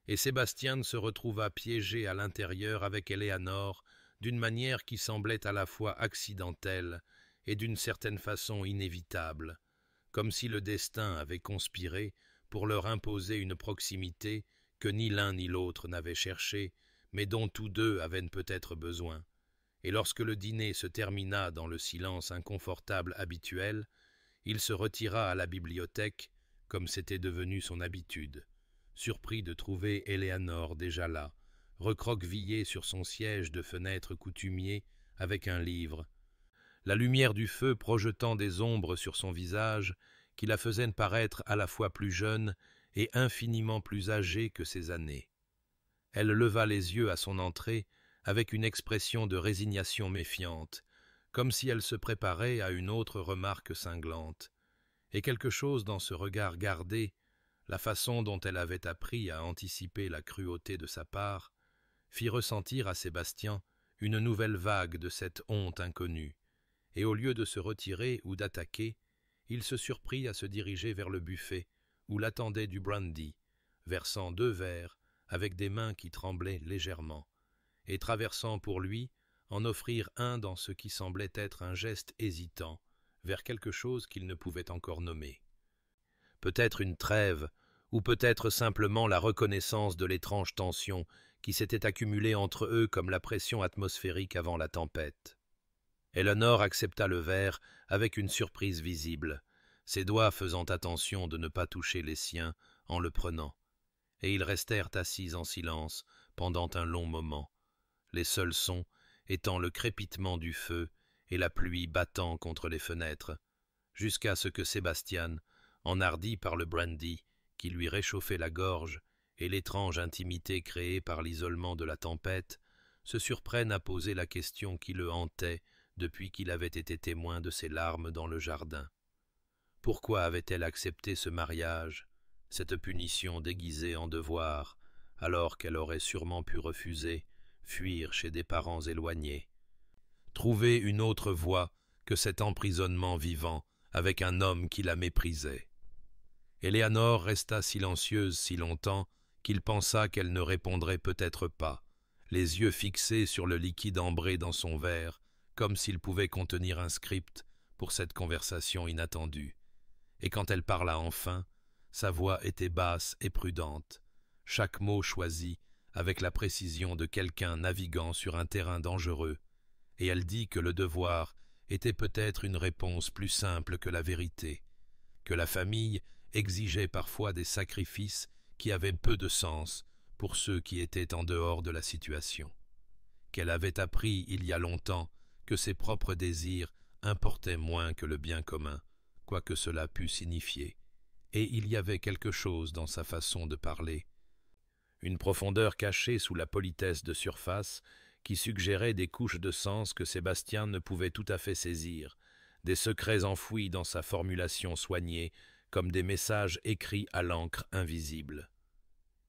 Et Sébastien se retrouva piégé à l'intérieur avec Éléanore d'une manière qui semblait à la fois accidentelle et d'une certaine façon inévitable, comme si le destin avait conspiré pour leur imposer une proximité que ni l'un ni l'autre n'avaient cherchée, mais dont tous deux avaient peut-être besoin. Et lorsque le dîner se termina dans le silence inconfortable habituel, il se retira à la bibliothèque, comme c'était devenu son habitude, surpris de trouver Éléanore déjà là, recroquevillée sur son siège de fenêtre coutumier avec un livre, la lumière du feu projetant des ombres sur son visage qui la faisaient paraître à la fois plus jeune et infiniment plus âgée que ses années. Elle leva les yeux à son entrée avec une expression de résignation méfiante, comme si elle se préparait à une autre remarque cinglante, et quelque chose dans ce regard gardé, la façon dont elle avait appris à anticiper la cruauté de sa part, fit ressentir à Sébastien une nouvelle vague de cette honte inconnue, et au lieu de se retirer ou d'attaquer, il se surprit à se diriger vers le buffet, où l'attendait du brandy, versant 2 verres avec des mains qui tremblaient légèrement, et traversant pour lui en offrir un dans ce qui semblait être un geste hésitant vers quelque chose qu'il ne pouvait encore nommer. Peut-être une trêve, ou peut-être simplement la reconnaissance de l'étrange tension qui s'était accumulée entre eux comme la pression atmosphérique avant la tempête. Éléanore accepta le verre avec une surprise visible, ses doigts faisant attention de ne pas toucher les siens en le prenant, et ils restèrent assis en silence pendant un long moment, les seuls sons étant le crépitement du feu et la pluie battant contre les fenêtres, jusqu'à ce que Sébastien, enhardi par le brandy qui lui réchauffait la gorge et l'étrange intimité créée par l'isolement de la tempête, se surprenne à poser la question qui le hantait depuis qu'il avait été témoin de ses larmes dans le jardin. Pourquoi avait-elle accepté ce mariage, cette punition déguisée en devoir, alors qu'elle aurait sûrement pu refuser, fuir chez des parents éloignés, trouver une autre voie que cet emprisonnement vivant avec un homme qui la méprisait? Éléanore resta silencieuse si longtemps qu'il pensa qu'elle ne répondrait peut-être pas, les yeux fixés sur le liquide ambré dans son verre, comme s'il pouvait contenir un script pour cette conversation inattendue. Et quand elle parla enfin, sa voix était basse et prudente, chaque mot choisi avec la précision de quelqu'un naviguant sur un terrain dangereux, et elle dit que le devoir était peut-être une réponse plus simple que la vérité, que la famille exigeait parfois des sacrifices qui avaient peu de sens pour ceux qui étaient en dehors de la situation, qu'elle avait appris il y a longtemps que ses propres désirs importaient moins que le bien commun, quoi que cela pût signifier, et il y avait quelque chose dans sa façon de parler, une profondeur cachée sous la politesse de surface qui suggérait des couches de sens que Sébastien ne pouvait tout à fait saisir, des secrets enfouis dans sa formulation soignée comme des messages écrits à l'encre invisible.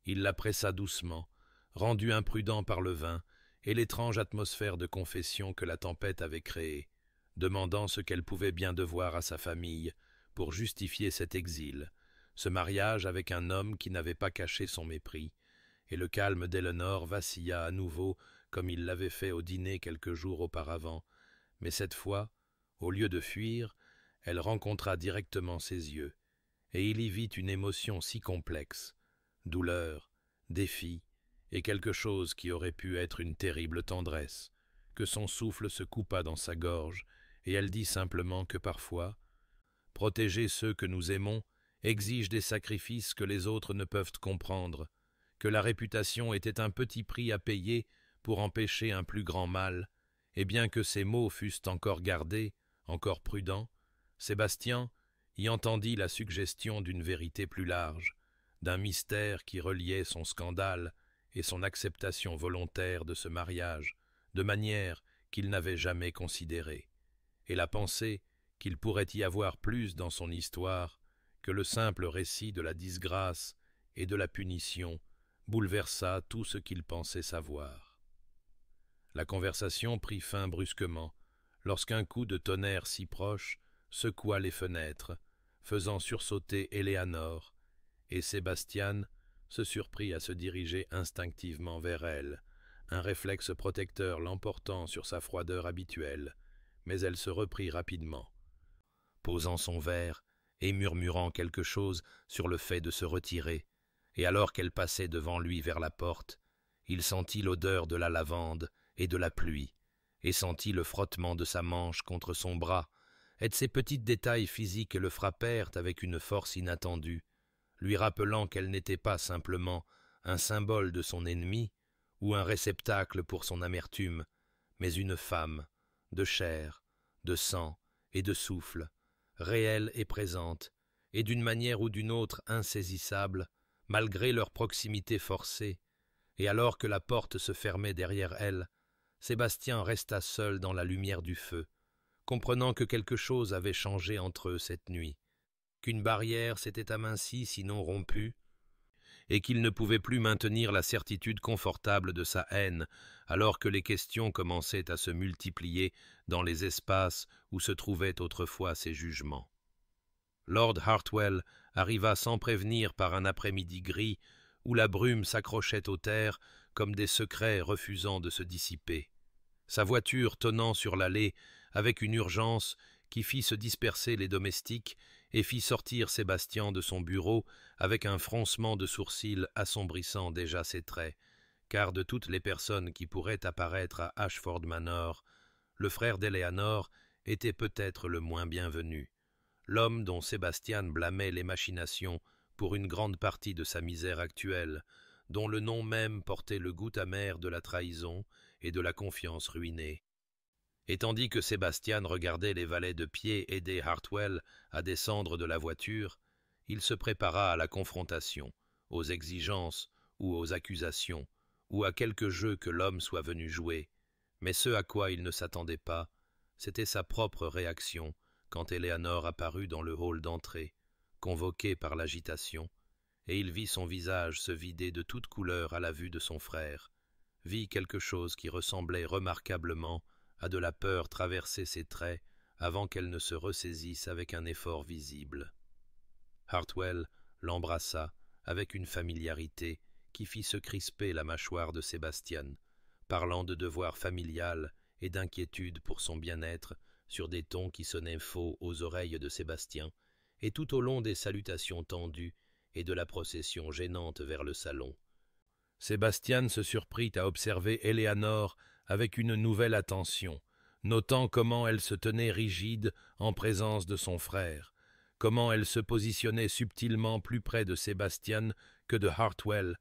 Il la pressa doucement, rendu imprudent par le vin et l'étrange atmosphère de confession que la tempête avait créée, demandant ce qu'elle pouvait bien devoir à sa famille pour justifier cet exil, ce mariage avec un homme qui n'avait pas caché son mépris, et le calme d'Elinor vacilla à nouveau comme il l'avait fait au dîner quelques jours auparavant, mais cette fois, au lieu de fuir, elle rencontra directement ses yeux, et il y vit une émotion si complexe, douleur, défi, et quelque chose qui aurait pu être une terrible tendresse, que son souffle se coupa dans sa gorge, et elle dit simplement que parfois, protéger ceux que nous aimons exige des sacrifices que les autres ne peuvent comprendre, que la réputation était un petit prix à payer pour empêcher un plus grand mal, et bien que ces mots fussent encore gardés, encore prudents, Sébastien y entendit la suggestion d'une vérité plus large, d'un mystère qui reliait son scandale et son acceptation volontaire de ce mariage, de manière qu'il n'avait jamais considérée, et la pensée qu'il pourrait y avoir plus dans son histoire que le simple récit de la disgrâce et de la punition bouleversa tout ce qu'il pensait savoir. La conversation prit fin brusquement, lorsqu'un coup de tonnerre si proche secoua les fenêtres, faisant sursauter Éléanore, et Sébastien se surprit à se diriger instinctivement vers elle, un réflexe protecteur l'emportant sur sa froideur habituelle, mais elle se reprit rapidement, posant son verre et murmurant quelque chose sur le fait de se retirer, et alors qu'elle passait devant lui vers la porte, il sentit l'odeur de la lavande et de la pluie, et sentit le frottement de sa manche contre son bras, et de ces petits détails physiques le frappèrent avec une force inattendue, lui rappelant qu'elle n'était pas simplement un symbole de son ennemi ou un réceptacle pour son amertume, mais une femme, de chair, de sang et de souffle, réelle et présente, et d'une manière ou d'une autre insaisissable, malgré leur proximité forcée, et alors que la porte se fermait derrière elle, Sébastien resta seul dans la lumière du feu, comprenant que quelque chose avait changé entre eux cette nuit, qu'une barrière s'était amincie sinon rompue, et qu'il ne pouvait plus maintenir la certitude confortable de sa haine, alors que les questions commençaient à se multiplier dans les espaces où se trouvaient autrefois ses jugements. Lord Hartwell arriva sans prévenir par un après-midi gris, où la brume s'accrochait aux terres comme des secrets refusant de se dissiper. Sa voiture tonnant sur l'allée avec une urgence qui fit se disperser les domestiques et fit sortir Sébastien de son bureau avec un froncement de sourcils assombrissant déjà ses traits, car de toutes les personnes qui pourraient apparaître à Ashford Manor, le frère d'Éléanore était peut-être le moins bienvenu, l'homme dont Sébastien blâmait les machinations pour une grande partie de sa misère actuelle, dont le nom même portait le goût amer de la trahison et de la confiance ruinée. Et tandis que Sébastien regardait les valets de pied aider Hartwell à descendre de la voiture, il se prépara à la confrontation, aux exigences ou aux accusations, ou à quelque jeu que l'homme soit venu jouer. Mais ce à quoi il ne s'attendait pas, c'était sa propre réaction quand Éléanore apparut dans le hall d'entrée, convoquée par l'agitation, et il vit son visage se vider de toute couleur à la vue de son frère, vit quelque chose qui ressemblait remarquablement à de la peur traverser ses traits avant qu'elle ne se ressaisisse avec un effort visible. Hartwell l'embrassa avec une familiarité qui fit se crisper la mâchoire de Sébastien, parlant de devoir familial et d'inquiétude pour son bien-être sur des tons qui sonnaient faux aux oreilles de Sébastien, et tout au long des salutations tendues et de la procession gênante vers le salon. Sébastien se surprit à observer Éléanore avec une nouvelle attention, notant comment elle se tenait rigide en présence de son frère, comment elle se positionnait subtilement plus près de Sébastien que de Hartwell,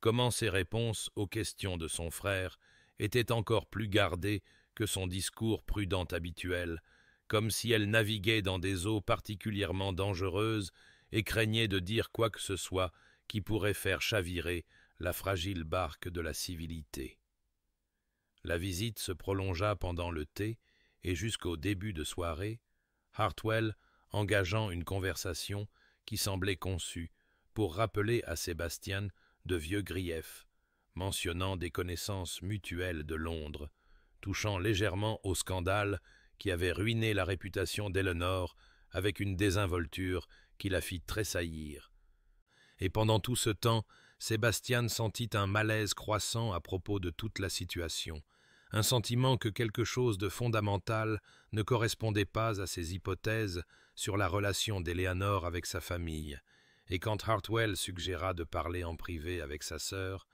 comment ses réponses aux questions de son frère étaient encore plus gardées que son discours prudent habituel, comme si elle naviguait dans des eaux particulièrement dangereuses et craignait de dire quoi que ce soit qui pourrait faire chavirer la fragile barque de la civilité. La visite se prolongea pendant le thé et jusqu'au début de soirée, Hartwell engageant une conversation qui semblait conçue pour rappeler à Sébastien de vieux griefs, mentionnant des connaissances mutuelles de Londres, touchant légèrement au scandale qui avait ruiné la réputation d'Elinor avec une désinvolture qui la fit tressaillir, et pendant tout ce temps, Sébastien sentit un malaise croissant à propos de toute la situation, un sentiment que quelque chose de fondamental ne correspondait pas à ses hypothèses sur la relation d'Eleanor avec sa famille, et quand Hartwell suggéra de parler en privé avec sa sœur,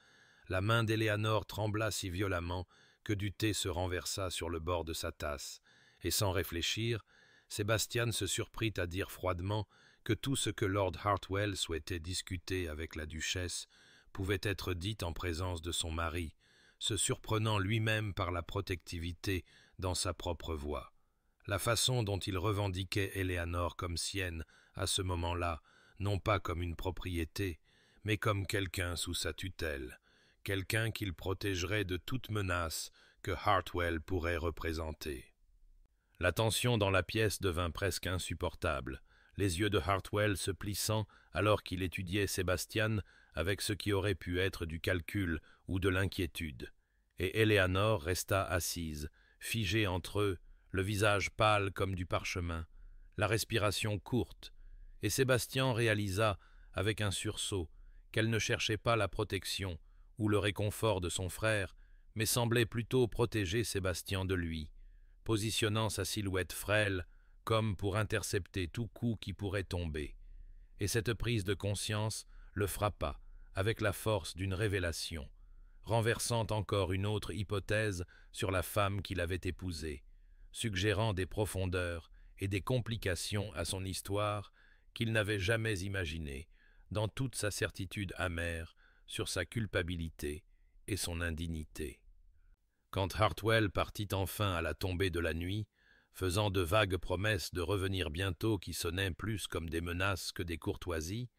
la main d'Eleanor trembla si violemment que du thé se renversa sur le bord de sa tasse, et sans réfléchir, Sébastien se surprit à dire froidement que tout ce que Lord Hartwell souhaitait discuter avec la duchesse pouvait être dit en présence de son mari, se surprenant lui-même par la protectivité dans sa propre voix. La façon dont il revendiquait Eleanor comme sienne à ce moment-là, non pas comme une propriété, mais comme quelqu'un sous sa tutelle, quelqu'un qu'il protégerait de toute menace que Hartwell pourrait représenter. La tension dans la pièce devint presque insupportable, les yeux de Hartwell se plissant alors qu'il étudiait Sébastien avec ce qui aurait pu être du calcul ou de l'inquiétude. Et Eleanor resta assise, figée entre eux, le visage pâle comme du parchemin, la respiration courte, et Sébastien réalisa, avec un sursaut, qu'elle ne cherchait pas la protection ou le réconfort de son frère, mais semblait plutôt protéger Sébastien de lui, positionnant sa silhouette frêle comme pour intercepter tout coup qui pourrait tomber. Et cette prise de conscience le frappa avec la force d'une révélation, renversant encore une autre hypothèse sur la femme qu'il avait épousée, suggérant des profondeurs et des complications à son histoire qu'il n'avait jamais imaginées, dans toute sa certitude amère sur sa culpabilité et son indignité. Quand Hartwell partit enfin à la tombée de la nuit, faisant de vagues promesses de revenir bientôt qui sonnaient plus comme des menaces que des courtoisies,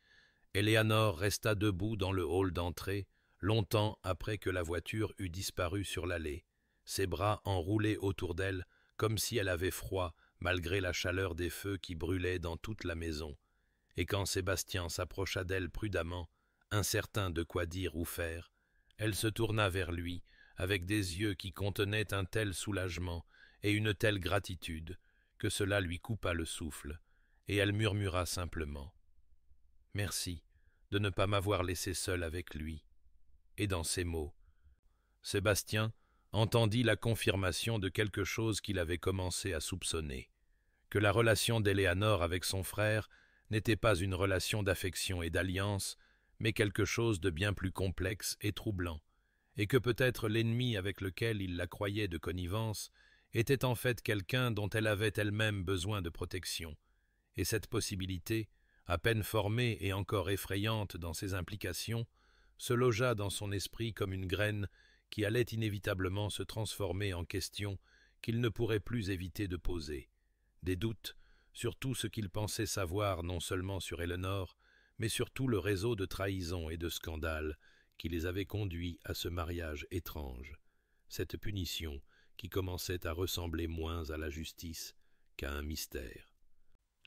Eleanor resta debout dans le hall d'entrée, longtemps après que la voiture eut disparu sur l'allée, ses bras enroulés autour d'elle comme si elle avait froid malgré la chaleur des feux qui brûlaient dans toute la maison, et quand Sébastien s'approcha d'elle prudemment, incertain de quoi dire ou faire, elle se tourna vers lui avec des yeux qui contenaient un tel soulagement et une telle gratitude que cela lui coupa le souffle, et elle murmura simplement « Merci de ne pas m'avoir laissé seul avec lui. » Et dans ces mots, Sébastien entendit la confirmation de quelque chose qu'il avait commencé à soupçonner, que la relation d'Eleanor avec son frère n'était pas une relation d'affection et d'alliance, mais quelque chose de bien plus complexe et troublant, et que peut-être l'ennemi avec lequel il la croyait de connivence était en fait quelqu'un dont elle avait elle-même besoin de protection, et cette possibilité, à peine formée et encore effrayante dans ses implications, se logea dans son esprit comme une graine qui allait inévitablement se transformer en question qu'il ne pourrait plus éviter de poser. Des doutes sur tout ce qu'il pensait savoir non seulement sur Eleanor, mais sur tout le réseau de trahison et de scandales qui les avait conduits à ce mariage étrange, cette punition qui commençait à ressembler moins à la justice qu'à un mystère.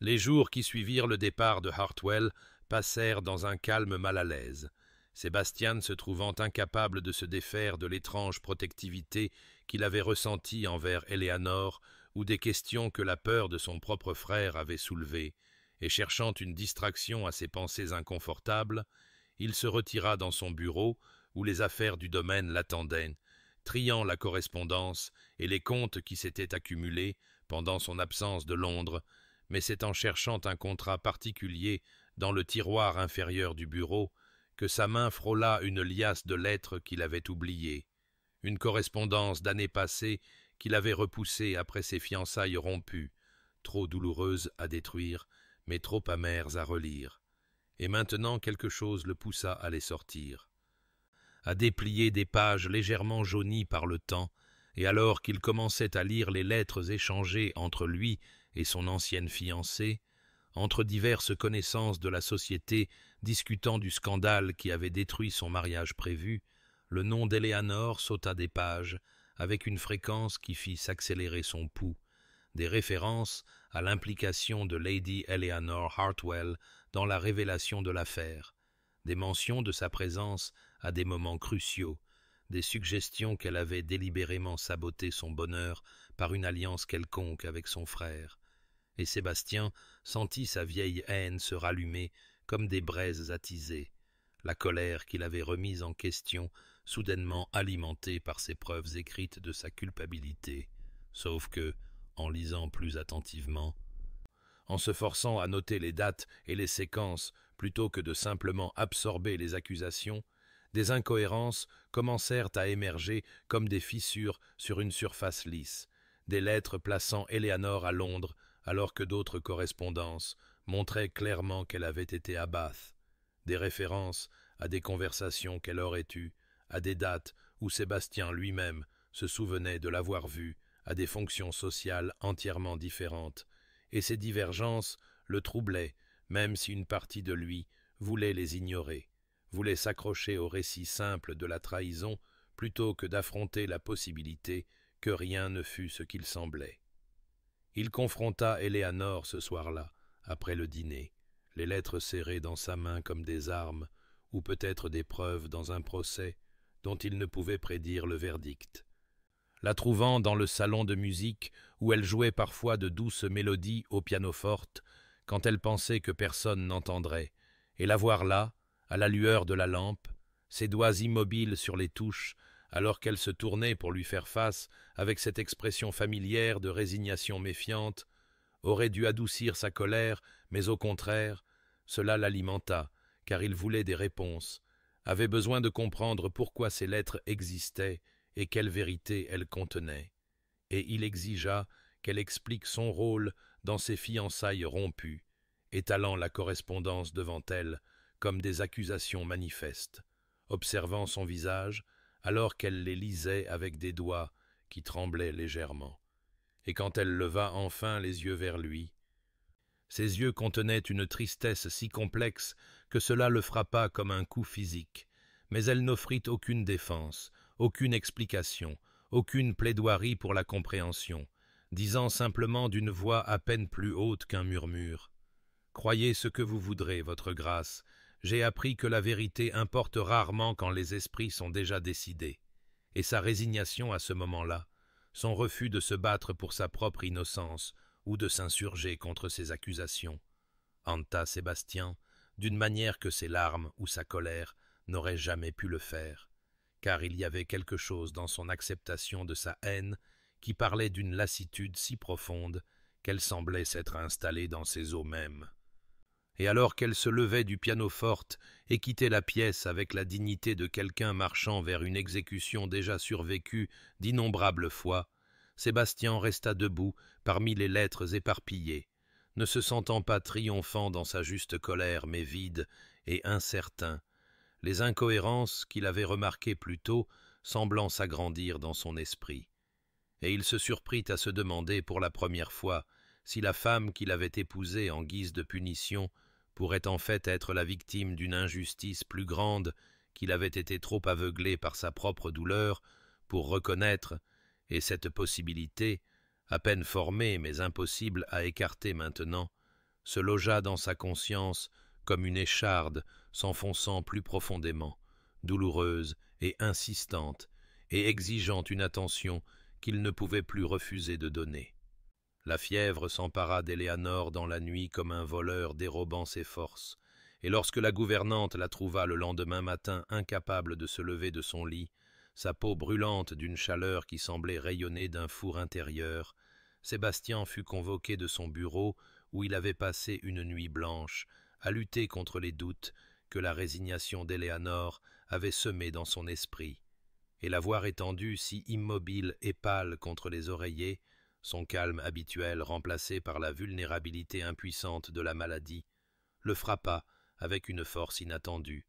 Les jours qui suivirent le départ de Hartwell passèrent dans un calme mal à l'aise, Sébastien se trouvant incapable de se défaire de l'étrange protectivité qu'il avait ressentie envers Eleanor ou des questions que la peur de son propre frère avait soulevées, et cherchant une distraction à ses pensées inconfortables, il se retira dans son bureau où les affaires du domaine l'attendaient, triant la correspondance et les comptes qui s'étaient accumulés pendant son absence de Londres, mais c'est en cherchant un contrat particulier dans le tiroir inférieur du bureau que sa main frôla une liasse de lettres qu'il avait oubliées, une correspondance d'années passées qu'il avait repoussée après ses fiançailles rompues, trop douloureuses à détruire, mais trop amères à relire. Et maintenant quelque chose le poussa à les sortir, à déplier des pages légèrement jaunies par le temps, et alors qu'il commençait à lire les lettres échangées entre lui et son ancienne fiancée, entre diverses connaissances de la société discutant du scandale qui avait détruit son mariage prévu, le nom d'Eleanor sauta des pages avec une fréquence qui fit s'accélérer son pouls, des références à l'implication de Lady Eleanor Hartwell dans la révélation de l'affaire, des mentions de sa présence à des moments cruciaux, des suggestions qu'elle avait délibérément saboté son bonheur par une alliance quelconque avec son frère, et Sébastien sentit sa vieille haine se rallumer comme des braises attisées, la colère qu'il avait remise en question, soudainement alimentée par ces preuves écrites de sa culpabilité, sauf que, en lisant plus attentivement, en se forçant à noter les dates et les séquences plutôt que de simplement absorber les accusations, des incohérences commencèrent à émerger comme des fissures sur une surface lisse, des lettres plaçant Eleanor à Londres alors que d'autres correspondances montraient clairement qu'elle avait été à Bath, des références à des conversations qu'elle aurait eues, à des dates où Sébastien lui-même se souvenait de l'avoir vue, à des fonctions sociales entièrement différentes, et ces divergences le troublaient, même si une partie de lui voulait les ignorer, voulait s'accrocher au récit simple de la trahison plutôt que d'affronter la possibilité que rien ne fût ce qu'il semblait. Il confronta Eleanor ce soir-là, après le dîner, les lettres serrées dans sa main comme des armes, ou peut-être des preuves dans un procès dont il ne pouvait prédire le verdict. La trouvant dans le salon de musique où elle jouait parfois de douces mélodies au pianoforte quand elle pensait que personne n'entendrait, et la voir là, à la lueur de la lampe, ses doigts immobiles sur les touches, alors qu'elle se tournait pour lui faire face avec cette expression familière de résignation méfiante, aurait dû adoucir sa colère, mais au contraire, cela l'alimenta, car il voulait des réponses, avait besoin de comprendre pourquoi ces lettres existaient et quelle vérité elles contenaient. Et il exigea qu'elle explique son rôle dans ces fiançailles rompues, étalant la correspondance devant elle comme des accusations manifestes, observant son visage alors qu'elle les lisait avec des doigts qui tremblaient légèrement. Et quand elle leva enfin les yeux vers lui, ses yeux contenaient une tristesse si complexe que cela le frappa comme un coup physique, mais elle n'offrit aucune défense, aucune explication, aucune plaidoirie pour la compréhension, disant simplement d'une voix à peine plus haute qu'un murmure « Croyez ce que vous voudrez, votre grâce, j'ai appris que la vérité importe rarement quand les esprits sont déjà décidés. » Et sa résignation à ce moment-là, son refus de se battre pour sa propre innocence ou de s'insurger contre ses accusations, hanta Sébastien d'une manière que ses larmes ou sa colère n'auraient jamais pu le faire, car il y avait quelque chose dans son acceptation de sa haine qui parlait d'une lassitude si profonde qu'elle semblait s'être installée dans ses os mêmes. Et alors qu'elle se levait du pianoforte et quittait la pièce avec la dignité de quelqu'un marchant vers une exécution déjà survécue d'innombrables fois, Sébastien resta debout parmi les lettres éparpillées, ne se sentant pas triomphant dans sa juste colère, mais vide et incertain, les incohérences qu'il avait remarquées plus tôt semblant s'agrandir dans son esprit. Et il se surprit à se demander pour la première fois si la femme qu'il avait épousée en guise de punition pourrait en fait être la victime d'une injustice plus grande qu'il avait été trop aveuglé par sa propre douleur pour reconnaître, et cette possibilité, à peine formée mais impossible à écarter maintenant, se logea dans sa conscience comme une écharde s'enfonçant plus profondément, douloureuse et insistante, et exigeant une attention qu'il ne pouvait plus refuser de donner. La fièvre s'empara d'Eleanor dans la nuit comme un voleur dérobant ses forces, et lorsque la gouvernante la trouva le lendemain matin incapable de se lever de son lit, sa peau brûlante d'une chaleur qui semblait rayonner d'un four intérieur, Sébastien fut convoqué de son bureau où il avait passé une nuit blanche, à lutter contre les doutes que la résignation d'Eleanor avait semés dans son esprit, et la voir étendue si immobile et pâle contre les oreillers, son calme habituel remplacé par la vulnérabilité impuissante de la maladie, le frappa avec une force inattendue,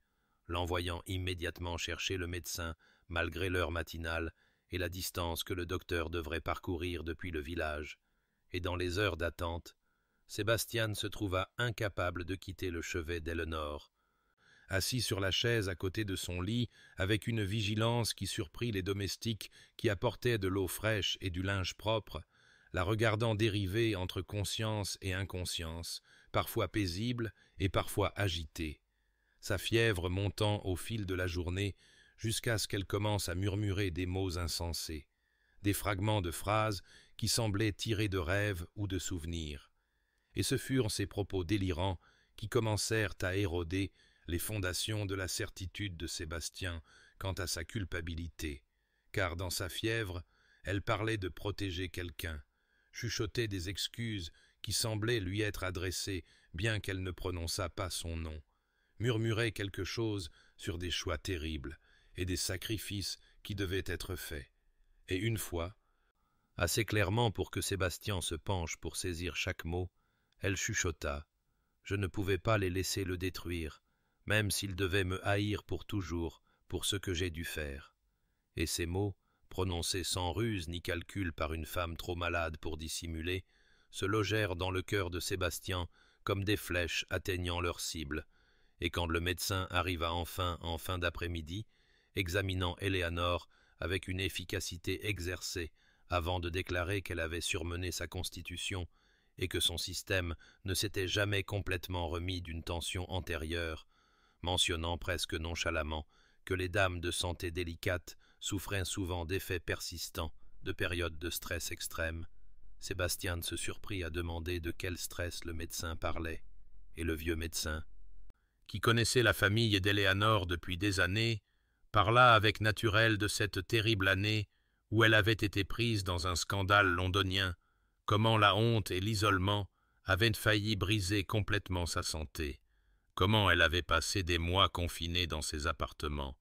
l'envoyant immédiatement chercher le médecin malgré l'heure matinale et la distance que le docteur devrait parcourir depuis le village. Et dans les heures d'attente, Sébastien se trouva incapable de quitter le chevet d'Eleanor. Assis sur la chaise à côté de son lit, avec une vigilance qui surprit les domestiques qui apportaient de l'eau fraîche et du linge propre, la regardant dériver entre conscience et inconscience, parfois paisible et parfois agitée, sa fièvre montant au fil de la journée jusqu'à ce qu'elle commence à murmurer des mots insensés, des fragments de phrases qui semblaient tirés de rêves ou de souvenirs. Et ce furent ces propos délirants qui commencèrent à éroder les fondations de la certitude de Sébastien quant à sa culpabilité, car dans sa fièvre, elle parlait de protéger quelqu'un, chuchotait des excuses qui semblaient lui être adressées bien qu'elle ne prononçât pas son nom, murmurait quelque chose sur des choix terribles et des sacrifices qui devaient être faits. Et une fois, assez clairement pour que Sébastien se penche pour saisir chaque mot, elle chuchota. Je ne pouvais pas les laisser le détruire, même s'ils devaient me haïr pour toujours, pour ce que j'ai dû faire. Et ces mots, prononcés sans ruse ni calcul par une femme trop malade pour dissimuler, se logèrent dans le cœur de Sébastien comme des flèches atteignant leur cible, et quand le médecin arriva enfin en fin d'après-midi, examinant Éléanore avec une efficacité exercée avant de déclarer qu'elle avait surmené sa constitution et que son système ne s'était jamais complètement remis d'une tension antérieure, mentionnant presque nonchalamment que les dames de santé délicate souffraient souvent d'effets persistants de périodes de stress extrême, Sébastien se surprit à demander de quel stress le médecin parlait, et le vieux médecin, qui connaissait la famille d'Éléanore depuis des années, parla avec naturel de cette terrible année où elle avait été prise dans un scandale londonien, comment la honte et l'isolement avaient failli briser complètement sa santé, comment elle avait passé des mois confinée dans ses appartements.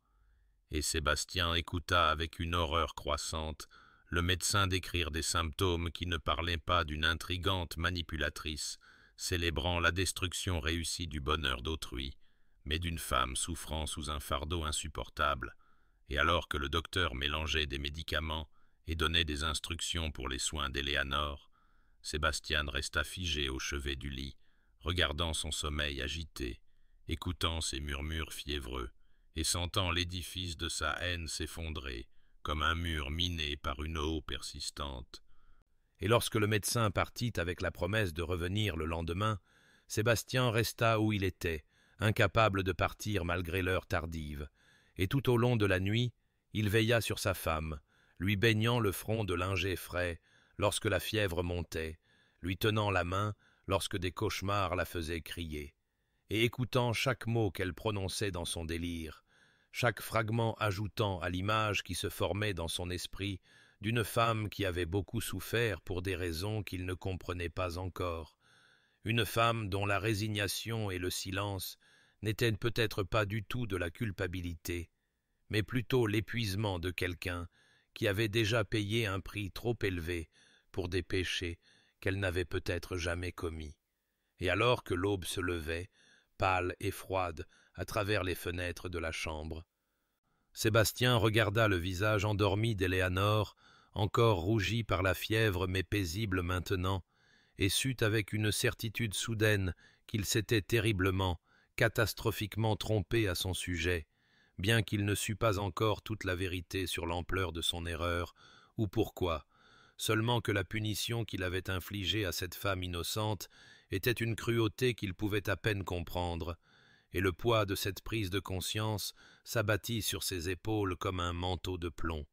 Et Sébastien écouta avec une horreur croissante le médecin décrire des symptômes qui ne parlaient pas d'une intrigante manipulatrice, célébrant la destruction réussie du bonheur d'autrui, mais d'une femme souffrant sous un fardeau insupportable, et alors que le docteur mélangeait des médicaments et donnait des instructions pour les soins d'Éléanore, Sébastien resta figé au chevet du lit, regardant son sommeil agité, écoutant ses murmures fiévreux, et sentant l'édifice de sa haine s'effondrer, comme un mur miné par une eau persistante. Et lorsque le médecin partit avec la promesse de revenir le lendemain, Sébastien resta où il était, incapable de partir malgré l'heure tardive, et tout au long de la nuit, il veilla sur sa femme, lui baignant le front de linget frais lorsque la fièvre montait, lui tenant la main lorsque des cauchemars la faisaient crier, et écoutant chaque mot qu'elle prononçait dans son délire, chaque fragment ajoutant à l'image qui se formait dans son esprit d'une femme qui avait beaucoup souffert pour des raisons qu'il ne comprenait pas encore, une femme dont la résignation et le silence n'étaient peut-être pas du tout de la culpabilité, mais plutôt l'épuisement de quelqu'un qui avait déjà payé un prix trop élevé pour des péchés qu'elle n'avait peut-être jamais commis. Et alors que l'aube se levait, pâle et froide, à travers les fenêtres de la chambre, Sébastien regarda le visage endormi d'Éléanore, encore rougi par la fièvre mais paisible maintenant, et sut avec une certitude soudaine qu'il s'était terriblement, catastrophiquement trompé à son sujet, bien qu'il ne sût pas encore toute la vérité sur l'ampleur de son erreur, ou pourquoi, seulement que la punition qu'il avait infligée à cette femme innocente était une cruauté qu'il pouvait à peine comprendre, et le poids de cette prise de conscience s'abattit sur ses épaules comme un manteau de plomb,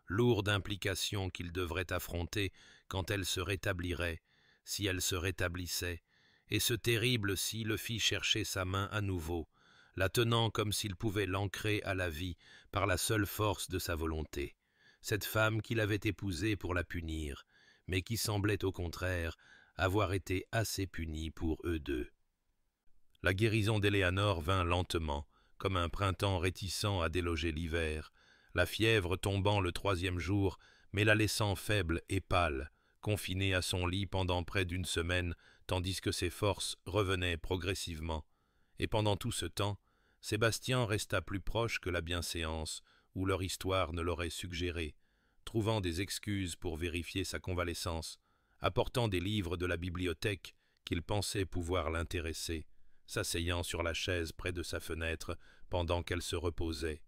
lourd d'implications qu'il devrait affronter quand elle se rétablirait, si elle se rétablissait, et ce terrible si le fit chercher sa main à nouveau, la tenant comme s'il pouvait l'ancrer à la vie par la seule force de sa volonté, cette femme qu'il avait épousée pour la punir, mais qui semblait au contraire avoir été assez punie pour eux deux. La guérison d'Éléanore vint lentement, comme un printemps réticent à déloger l'hiver, la fièvre tombant le 3e jour, mais la laissant faible et pâle, confinée à son lit pendant près d'une semaine, tandis que ses forces revenaient progressivement. Et pendant tout ce temps, Sébastien resta plus proche que la bienséance, où leur histoire ne l'aurait suggéré, trouvant des excuses pour vérifier sa convalescence, apportant des livres de la bibliothèque qu'il pensait pouvoir l'intéresser, s'asseyant sur la chaise près de sa fenêtre pendant qu'elle se reposait.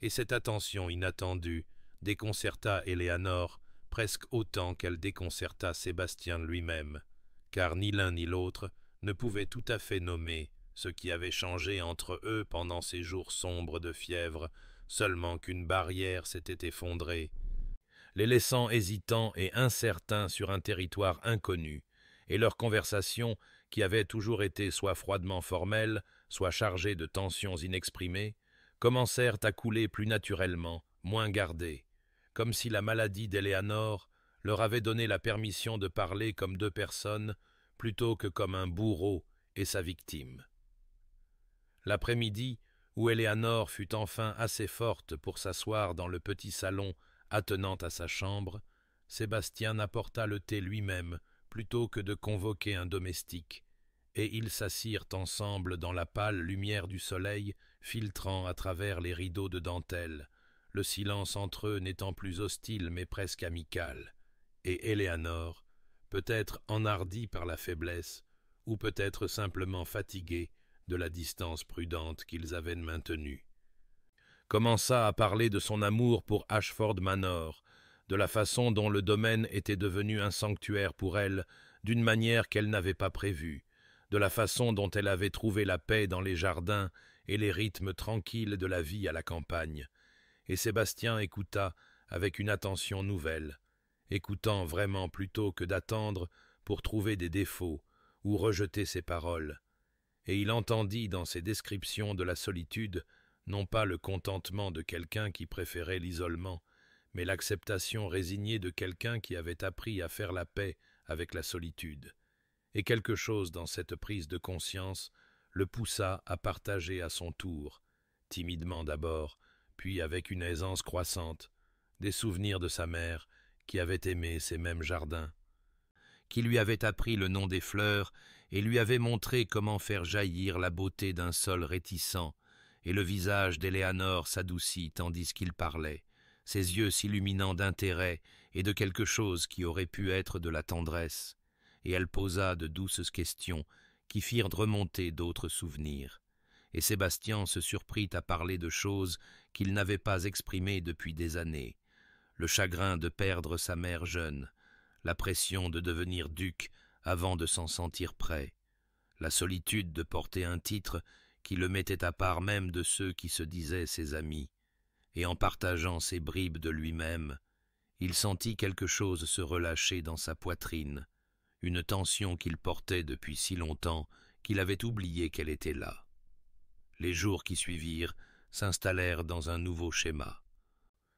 Et cette attention inattendue déconcerta Éléanore presque autant qu'elle déconcerta Sébastien lui-même, car ni l'un ni l'autre ne pouvaient tout à fait nommer ce qui avait changé entre eux pendant ces jours sombres de fièvre, seulement qu'une barrière s'était effondrée, les laissant hésitants et incertains sur un territoire inconnu, et leur conversation, qui avait toujours été soit froidement formelles, soit chargées de tensions inexprimées, commencèrent à couler plus naturellement, moins gardées, comme si la maladie d'Éléanore leur avait donné la permission de parler comme deux personnes plutôt que comme un bourreau et sa victime. L'après-midi, où Éléanore fut enfin assez forte pour s'asseoir dans le petit salon attenant à sa chambre, Sébastien apporta le thé lui-même plutôt que de convoquer un domestique, et ils s'assirent ensemble dans la pâle lumière du soleil filtrant à travers les rideaux de dentelle, le silence entre eux n'étant plus hostile mais presque amical, et Éléanore, peut-être enhardie par la faiblesse, ou peut-être simplement fatiguée de la distance prudente qu'ils avaient maintenue, commença à parler de son amour pour Ashford Manor, de la façon dont le domaine était devenu un sanctuaire pour elle, d'une manière qu'elle n'avait pas prévue, de la façon dont elle avait trouvé la paix dans les jardins et les rythmes tranquilles de la vie à la campagne. Et Sébastien écouta avec une attention nouvelle, écoutant vraiment plutôt que d'attendre pour trouver des défauts ou rejeter ses paroles. Et il entendit dans ses descriptions de la solitude non pas le contentement de quelqu'un qui préférait l'isolement, mais l'acceptation résignée de quelqu'un qui avait appris à faire la paix avec la solitude. Et quelque chose dans cette prise de conscience le poussa à partager à son tour, timidement d'abord, puis avec une aisance croissante, des souvenirs de sa mère qui avait aimé ces mêmes jardins, qui lui avait appris le nom des fleurs et lui avait montré comment faire jaillir la beauté d'un sol réticent, et le visage d'Éléanore s'adoucit tandis qu'il parlait, ses yeux s'illuminant d'intérêt et de quelque chose qui aurait pu être de la tendresse, et elle posa de douces questions qui firent remonter d'autres souvenirs, et Sébastien se surprit à parler de choses qu'il n'avait pas exprimées depuis des années, le chagrin de perdre sa mère jeune, la pression de devenir duc avant de s'en sentir prêt, la solitude de porter un titre qui le mettait à part même de ceux qui se disaient ses amis, et en partageant ces bribes de lui-même, il sentit quelque chose se relâcher dans sa poitrine, une tension qu'il portait depuis si longtemps qu'il avait oublié qu'elle était là. Les jours qui suivirent s'installèrent dans un nouveau schéma.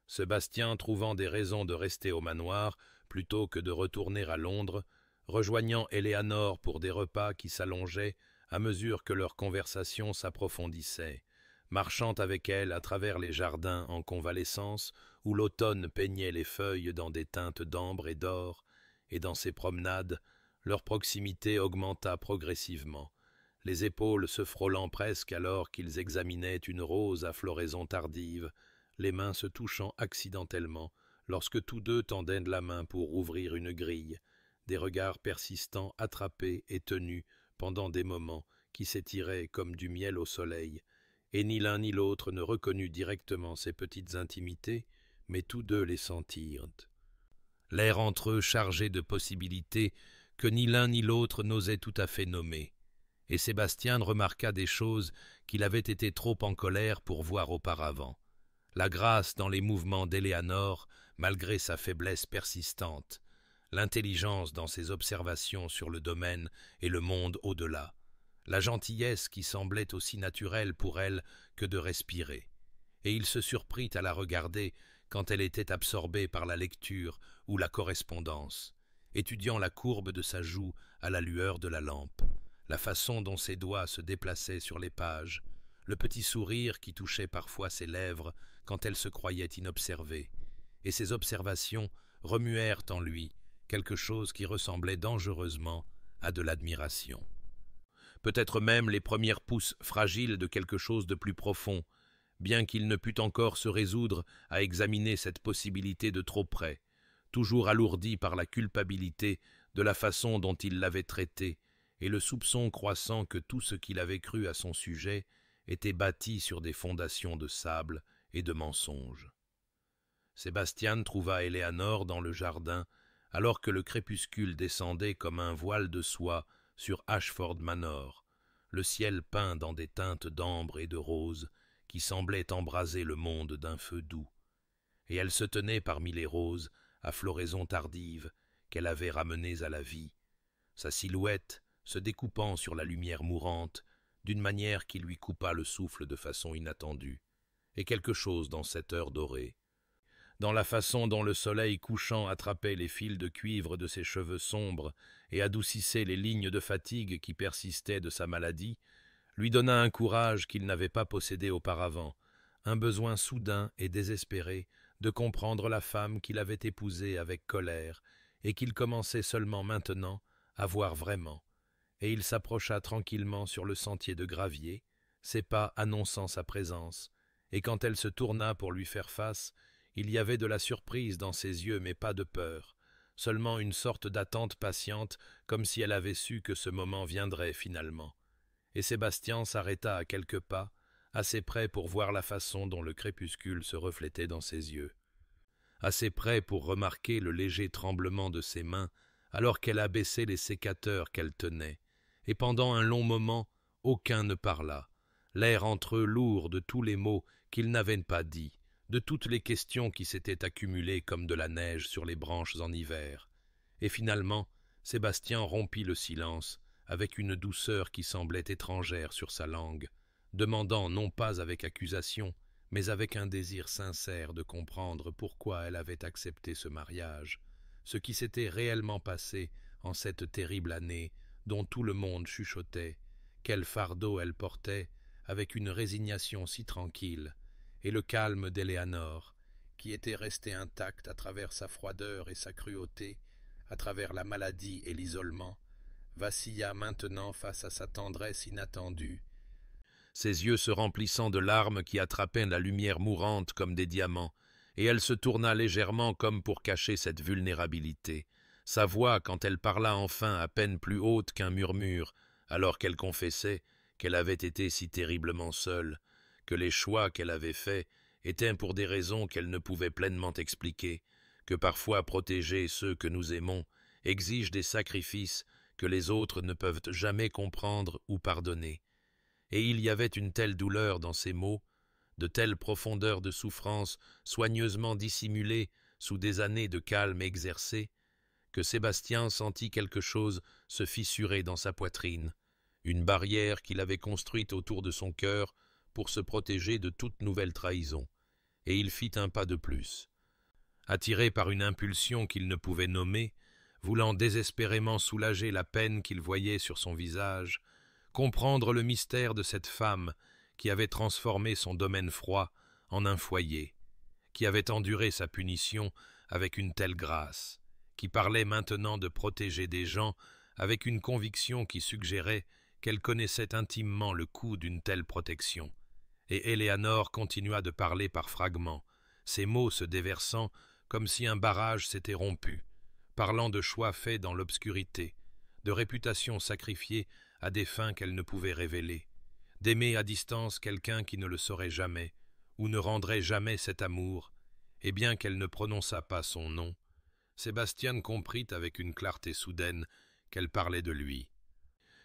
Sébastien, trouvant des raisons de rester au manoir plutôt que de retourner à Londres, rejoignant Éléanore pour des repas qui s'allongeaient à mesure que leur conversation s'approfondissait, marchant avec elle à travers les jardins en convalescence où l'automne peignait les feuilles dans des teintes d'ambre et d'or, et dans ces promenades, leur proximité augmenta progressivement, les épaules se frôlant presque alors qu'ils examinaient une rose à floraison tardive, les mains se touchant accidentellement lorsque tous deux tendaient la main pour ouvrir une grille, des regards persistants attrapés et tenus pendant des moments qui s'étiraient comme du miel au soleil, et ni l'un ni l'autre ne reconnut directement ces petites intimités, mais tous deux les sentirent. L'air entre eux chargé de possibilités que ni l'un ni l'autre n'osait tout à fait nommer, et Sébastien remarqua des choses qu'il avait été trop en colère pour voir auparavant. La grâce dans les mouvements d'Éléanore, malgré sa faiblesse persistante, l'intelligence dans ses observations sur le domaine et le monde au-delà, la gentillesse qui semblait aussi naturelle pour elle que de respirer, et il se surprit à la regarder quand elle était absorbée par la lecture ou la correspondance, étudiant la courbe de sa joue à la lueur de la lampe, la façon dont ses doigts se déplaçaient sur les pages, le petit sourire qui touchait parfois ses lèvres quand elle se croyait inobservée, et ces observations remuèrent en lui quelque chose qui ressemblait dangereusement à de l'admiration. Peut-être même les premières pousses fragiles de quelque chose de plus profond, bien qu'il ne pût encore se résoudre à examiner cette possibilité de trop près, toujours alourdi par la culpabilité de la façon dont il l'avait traité et le soupçon croissant que tout ce qu'il avait cru à son sujet était bâti sur des fondations de sable et de mensonges. Sébastien trouva Éléanore dans le jardin alors que le crépuscule descendait comme un voile de soie sur Ashford Manor, le ciel peint dans des teintes d'ambre et de rose qui semblaient embraser le monde d'un feu doux, et elle se tenait parmi les roses à floraison tardive qu'elle avait ramenées à la vie, sa silhouette, se découpant sur la lumière mourante, d'une manière qui lui coupa le souffle de façon inattendue, et quelque chose dans cette heure dorée, dans la façon dont le soleil couchant attrapait les fils de cuivre de ses cheveux sombres et adoucissait les lignes de fatigue qui persistaient de sa maladie, lui donna un courage qu'il n'avait pas possédé auparavant, un besoin soudain et désespéré de comprendre la femme qu'il avait épousée avec colère et qu'il commençait seulement maintenant à voir vraiment, et il s'approcha tranquillement sur le sentier de gravier, ses pas annonçant sa présence, et quand elle se tourna pour lui faire face, il y avait de la surprise dans ses yeux mais pas de peur, seulement une sorte d'attente patiente comme si elle avait su que ce moment viendrait finalement. Et Sébastien s'arrêta à quelques pas, assez près pour voir la façon dont le crépuscule se reflétait dans ses yeux, assez près pour remarquer le léger tremblement de ses mains alors qu'elle abaissait les sécateurs qu'elle tenait, et pendant un long moment aucun ne parla, l'air entre eux lourd de tous les mots qu'ils n'avaient pas dits, de toutes les questions qui s'étaient accumulées comme de la neige sur les branches en hiver. Et finalement, Sébastien rompit le silence avec une douceur qui semblait étrangère sur sa langue, demandant non pas avec accusation, mais avec un désir sincère de comprendre pourquoi elle avait accepté ce mariage, ce qui s'était réellement passé en cette terrible année dont tout le monde chuchotait, quel fardeau elle portait avec une résignation si tranquille, et le calme d'Éléanore, qui était resté intact à travers sa froideur et sa cruauté, à travers la maladie et l'isolement, vacilla maintenant face à sa tendresse inattendue, ses yeux se remplissant de larmes qui attrapaient la lumière mourante comme des diamants, et elle se tourna légèrement comme pour cacher cette vulnérabilité. Sa voix, quand elle parla enfin à peine plus haute qu'un murmure, alors qu'elle confessait qu'elle avait été si terriblement seule, que les choix qu'elle avait faits étaient pour des raisons qu'elle ne pouvait pleinement expliquer, que parfois protéger ceux que nous aimons exige des sacrifices que les autres ne peuvent jamais comprendre ou pardonner. Et il y avait une telle douleur dans ces mots, de telles profondeurs de souffrance soigneusement dissimulées sous des années de calme exercé, que Sébastien sentit quelque chose se fissurer dans sa poitrine, une barrière qu'il avait construite autour de son cœur pour se protéger de toute nouvelle trahison, et il fit un pas de plus. Attiré par une impulsion qu'il ne pouvait nommer, voulant désespérément soulager la peine qu'il voyait sur son visage, comprendre le mystère de cette femme qui avait transformé son domaine froid en un foyer, qui avait enduré sa punition avec une telle grâce, qui parlait maintenant de protéger des gens avec une conviction qui suggérait qu'elle connaissait intimement le coût d'une telle protection. Et Éléanore continua de parler par fragments, ses mots se déversant comme si un barrage s'était rompu, parlant de choix faits dans l'obscurité, de réputations sacrifiées à des fins qu'elle ne pouvait révéler, d'aimer à distance quelqu'un qui ne le saurait jamais, ou ne rendrait jamais cet amour, et bien qu'elle ne prononçât pas son nom, Sébastien comprit avec une clarté soudaine qu'elle parlait de lui,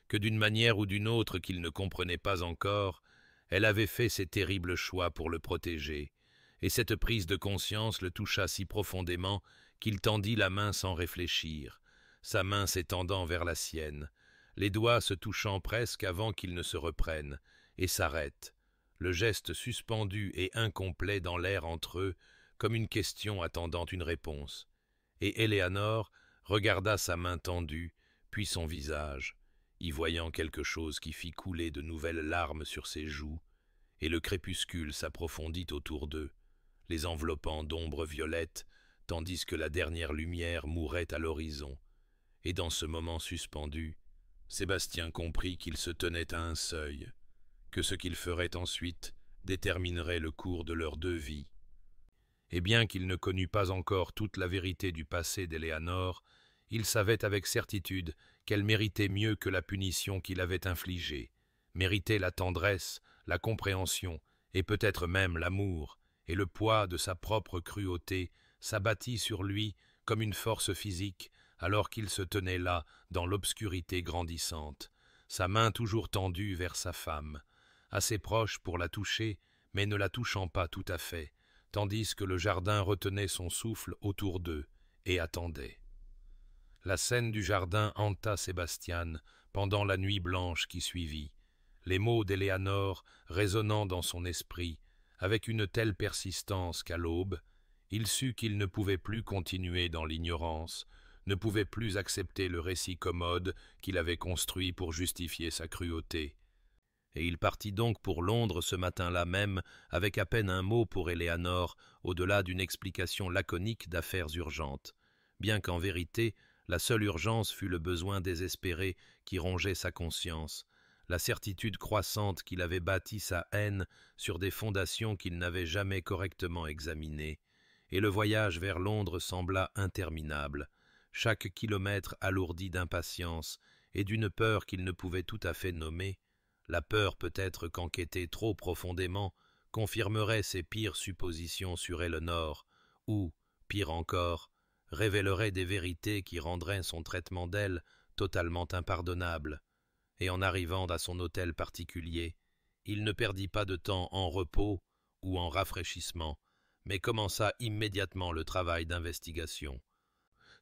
que d'une manière ou d'une autre qu'il ne comprenait pas encore, elle avait fait ces terribles choix pour le protéger, et cette prise de conscience le toucha si profondément qu'il tendit la main sans réfléchir, sa main s'étendant vers la sienne, les doigts se touchant presque avant qu'il ne se reprenne, et s'arrête, le geste suspendu et incomplet dans l'air entre eux, comme une question attendant une réponse. Et Éléanore regarda sa main tendue, puis son visage, y voyant quelque chose qui fit couler de nouvelles larmes sur ses joues, et le crépuscule s'approfondit autour d'eux, les enveloppant d'ombres violettes, tandis que la dernière lumière mourait à l'horizon, et dans ce moment suspendu, Sébastien comprit qu'il se tenait à un seuil, que ce qu'il ferait ensuite déterminerait le cours de leurs deux vies. Et bien qu'il ne connût pas encore toute la vérité du passé d'Éléanore, il savait avec certitude qu'elle méritait mieux que la punition qu'il avait infligée, méritait la tendresse, la compréhension, et peut-être même l'amour, et le poids de sa propre cruauté s'abattit sur lui comme une force physique, alors qu'il se tenait là, dans l'obscurité grandissante, sa main toujours tendue vers sa femme, assez proche pour la toucher, mais ne la touchant pas tout à fait, tandis que le jardin retenait son souffle autour d'eux et attendait. La scène du jardin hanta Sébastien pendant la nuit blanche qui suivit, les mots d'Éléanore résonnant dans son esprit avec une telle persistance qu'à l'aube, il sut qu'il ne pouvait plus continuer dans l'ignorance, ne pouvait plus accepter le récit commode qu'il avait construit pour justifier sa cruauté. Et il partit donc pour Londres ce matin-là même, avec à peine un mot pour Éléanore, au-delà d'une explication laconique d'affaires urgentes, bien qu'en vérité, la seule urgence fut le besoin désespéré qui rongeait sa conscience, la certitude croissante qu'il avait bâti sa haine sur des fondations qu'il n'avait jamais correctement examinées, et le voyage vers Londres sembla interminable, chaque kilomètre alourdi d'impatience et d'une peur qu'il ne pouvait tout à fait nommer, la peur peut-être qu'enquêter trop profondément confirmerait ses pires suppositions sur Éléanore, ou, pire encore, révélerait des vérités qui rendraient son traitement d'elle totalement impardonnable. Et en arrivant à son hôtel particulier, il ne perdit pas de temps en repos ou en rafraîchissement, mais commença immédiatement le travail d'investigation.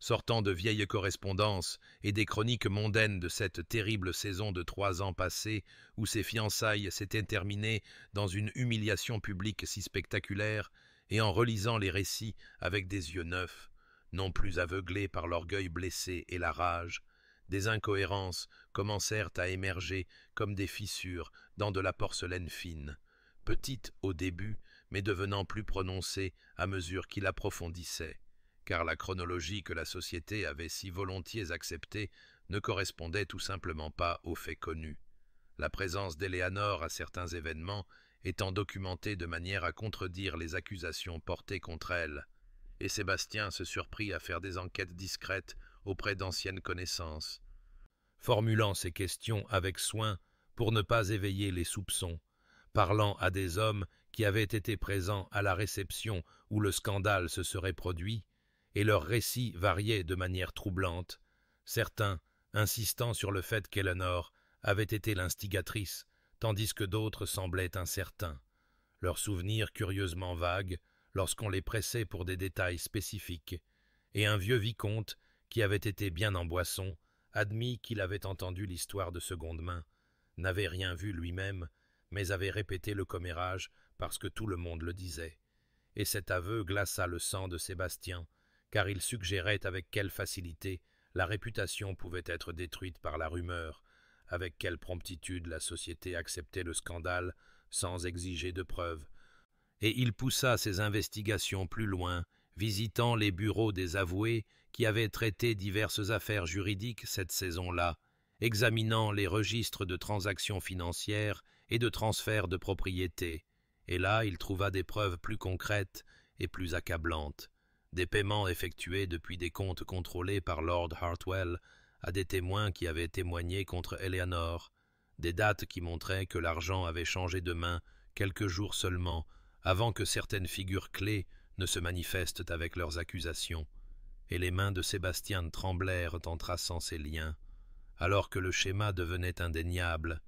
Sortant de vieilles correspondances et des chroniques mondaines de cette terrible saison de 3 ans passés où ses fiançailles s'étaient terminées dans une humiliation publique si spectaculaire, et en relisant les récits avec des yeux neufs, non plus aveuglés par l'orgueil blessé et la rage, des incohérences commencèrent à émerger comme des fissures dans de la porcelaine fine, petites au début, mais devenant plus prononcées à mesure qu'il approfondissait, car la chronologie que la société avait si volontiers acceptée ne correspondait tout simplement pas aux faits connus, la présence d'Éléanore à certains événements étant documentée de manière à contredire les accusations portées contre elle, et Sébastien se surprit à faire des enquêtes discrètes auprès d'anciennes connaissances, formulant ses questions avec soin pour ne pas éveiller les soupçons, parlant à des hommes qui avaient été présents à la réception où le scandale se serait produit, et leurs récits variaient de manière troublante, certains insistant sur le fait qu'Éléanore avait été l'instigatrice, tandis que d'autres semblaient incertains, leurs souvenirs curieusement vagues lorsqu'on les pressait pour des détails spécifiques, et un vieux vicomte, qui avait été bien en boisson, admis qu'il avait entendu l'histoire de seconde main, n'avait rien vu lui-même, mais avait répété le commérage parce que tout le monde le disait. Et cet aveu glaça le sang de Sébastien, car il suggérait avec quelle facilité la réputation pouvait être détruite par la rumeur, avec quelle promptitude la société acceptait le scandale sans exiger de preuves. Et il poussa ses investigations plus loin, visitant les bureaux des avoués qui avaient traité diverses affaires juridiques cette saison-là, examinant les registres de transactions financières et de transferts de propriété, et là il trouva des preuves plus concrètes et plus accablantes, des paiements effectués depuis des comptes contrôlés par Lord Hartwell à des témoins qui avaient témoigné contre Éléanore, des dates qui montraient que l'argent avait changé de main quelques jours seulement avant que certaines figures clés ne se manifestent avec leurs accusations, et les mains de Sébastien tremblèrent en traçant ces liens, alors que le schéma devenait indéniable.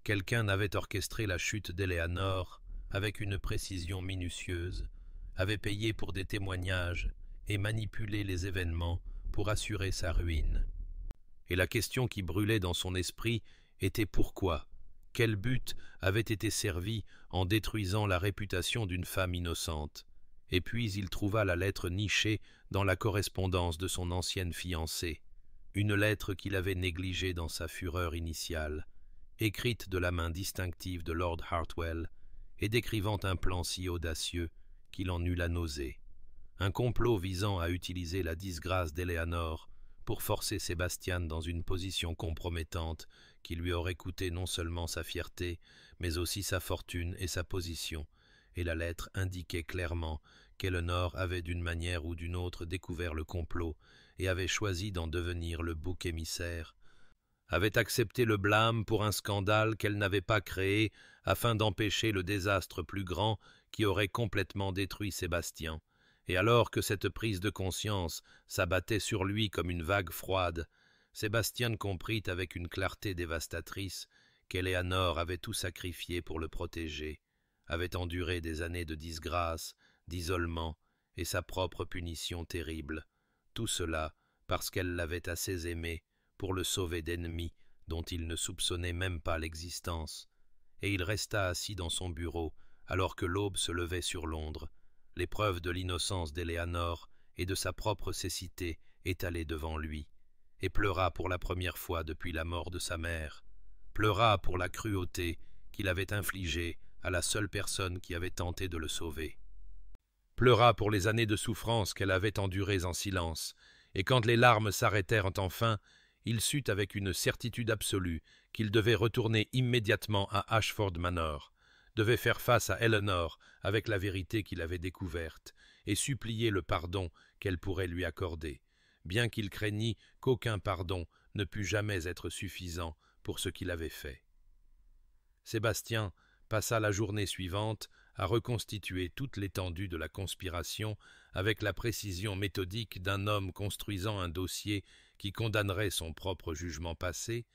Quelqu'un avait orchestré la chute d'Éléanore avec une précision minutieuse, avait payé pour des témoignages et manipulé les événements pour assurer sa ruine. Et la question qui brûlait dans son esprit était pourquoi? Quel but avait été servi en détruisant la réputation d'une femme innocente? Et puis il trouva la lettre nichée dans la correspondance de son ancienne fiancée, une lettre qu'il avait négligée dans sa fureur initiale, écrite de la main distinctive de Lord Hartwell et décrivant un plan si audacieux qu'il en eut la nausée. Un complot visant à utiliser la disgrâce d'Éléanore pour forcer Sébastien dans une position compromettante qui lui aurait coûté non seulement sa fierté, mais aussi sa fortune et sa position, et la lettre indiquait clairement qu'Éléanore avait d'une manière ou d'une autre découvert le complot et avait choisi d'en devenir le bouc émissaire, avait accepté le blâme pour un scandale qu'elle n'avait pas créé afin d'empêcher le désastre plus grand qui aurait complètement détruit Sébastien. Et alors que cette prise de conscience s'abattait sur lui comme une vague froide, Sébastien comprit avec une clarté dévastatrice qu'Éléanore avait tout sacrifié pour le protéger, avait enduré des années de disgrâce, d'isolement et sa propre punition terrible, tout cela parce qu'elle l'avait assez aimé pour le sauver d'ennemis dont il ne soupçonnait même pas l'existence, et il resta assis dans son bureau alors que l'aube se levait sur Londres, les preuves de l'innocence d'Éléanore et de sa propre cécité étalées devant lui, et pleura pour la première fois depuis la mort de sa mère, pleura pour la cruauté qu'il avait infligée à la seule personne qui avait tenté de le sauver, pleura pour les années de souffrance qu'elle avait endurées en silence, et quand les larmes s'arrêtèrent enfin, il sut avec une certitude absolue qu'il devait retourner immédiatement à Ashford Manor, devait faire face à Eleanor avec la vérité qu'il avait découverte, et supplier le pardon qu'elle pourrait lui accorder, bien qu'il craignît qu'aucun pardon ne pût jamais être suffisant pour ce qu'il avait fait. Sébastien passa la journée suivante à reconstituer toute l'étendue de la conspiration avec la précision méthodique d'un homme construisant un dossier qui condamnerait son propre jugement passé,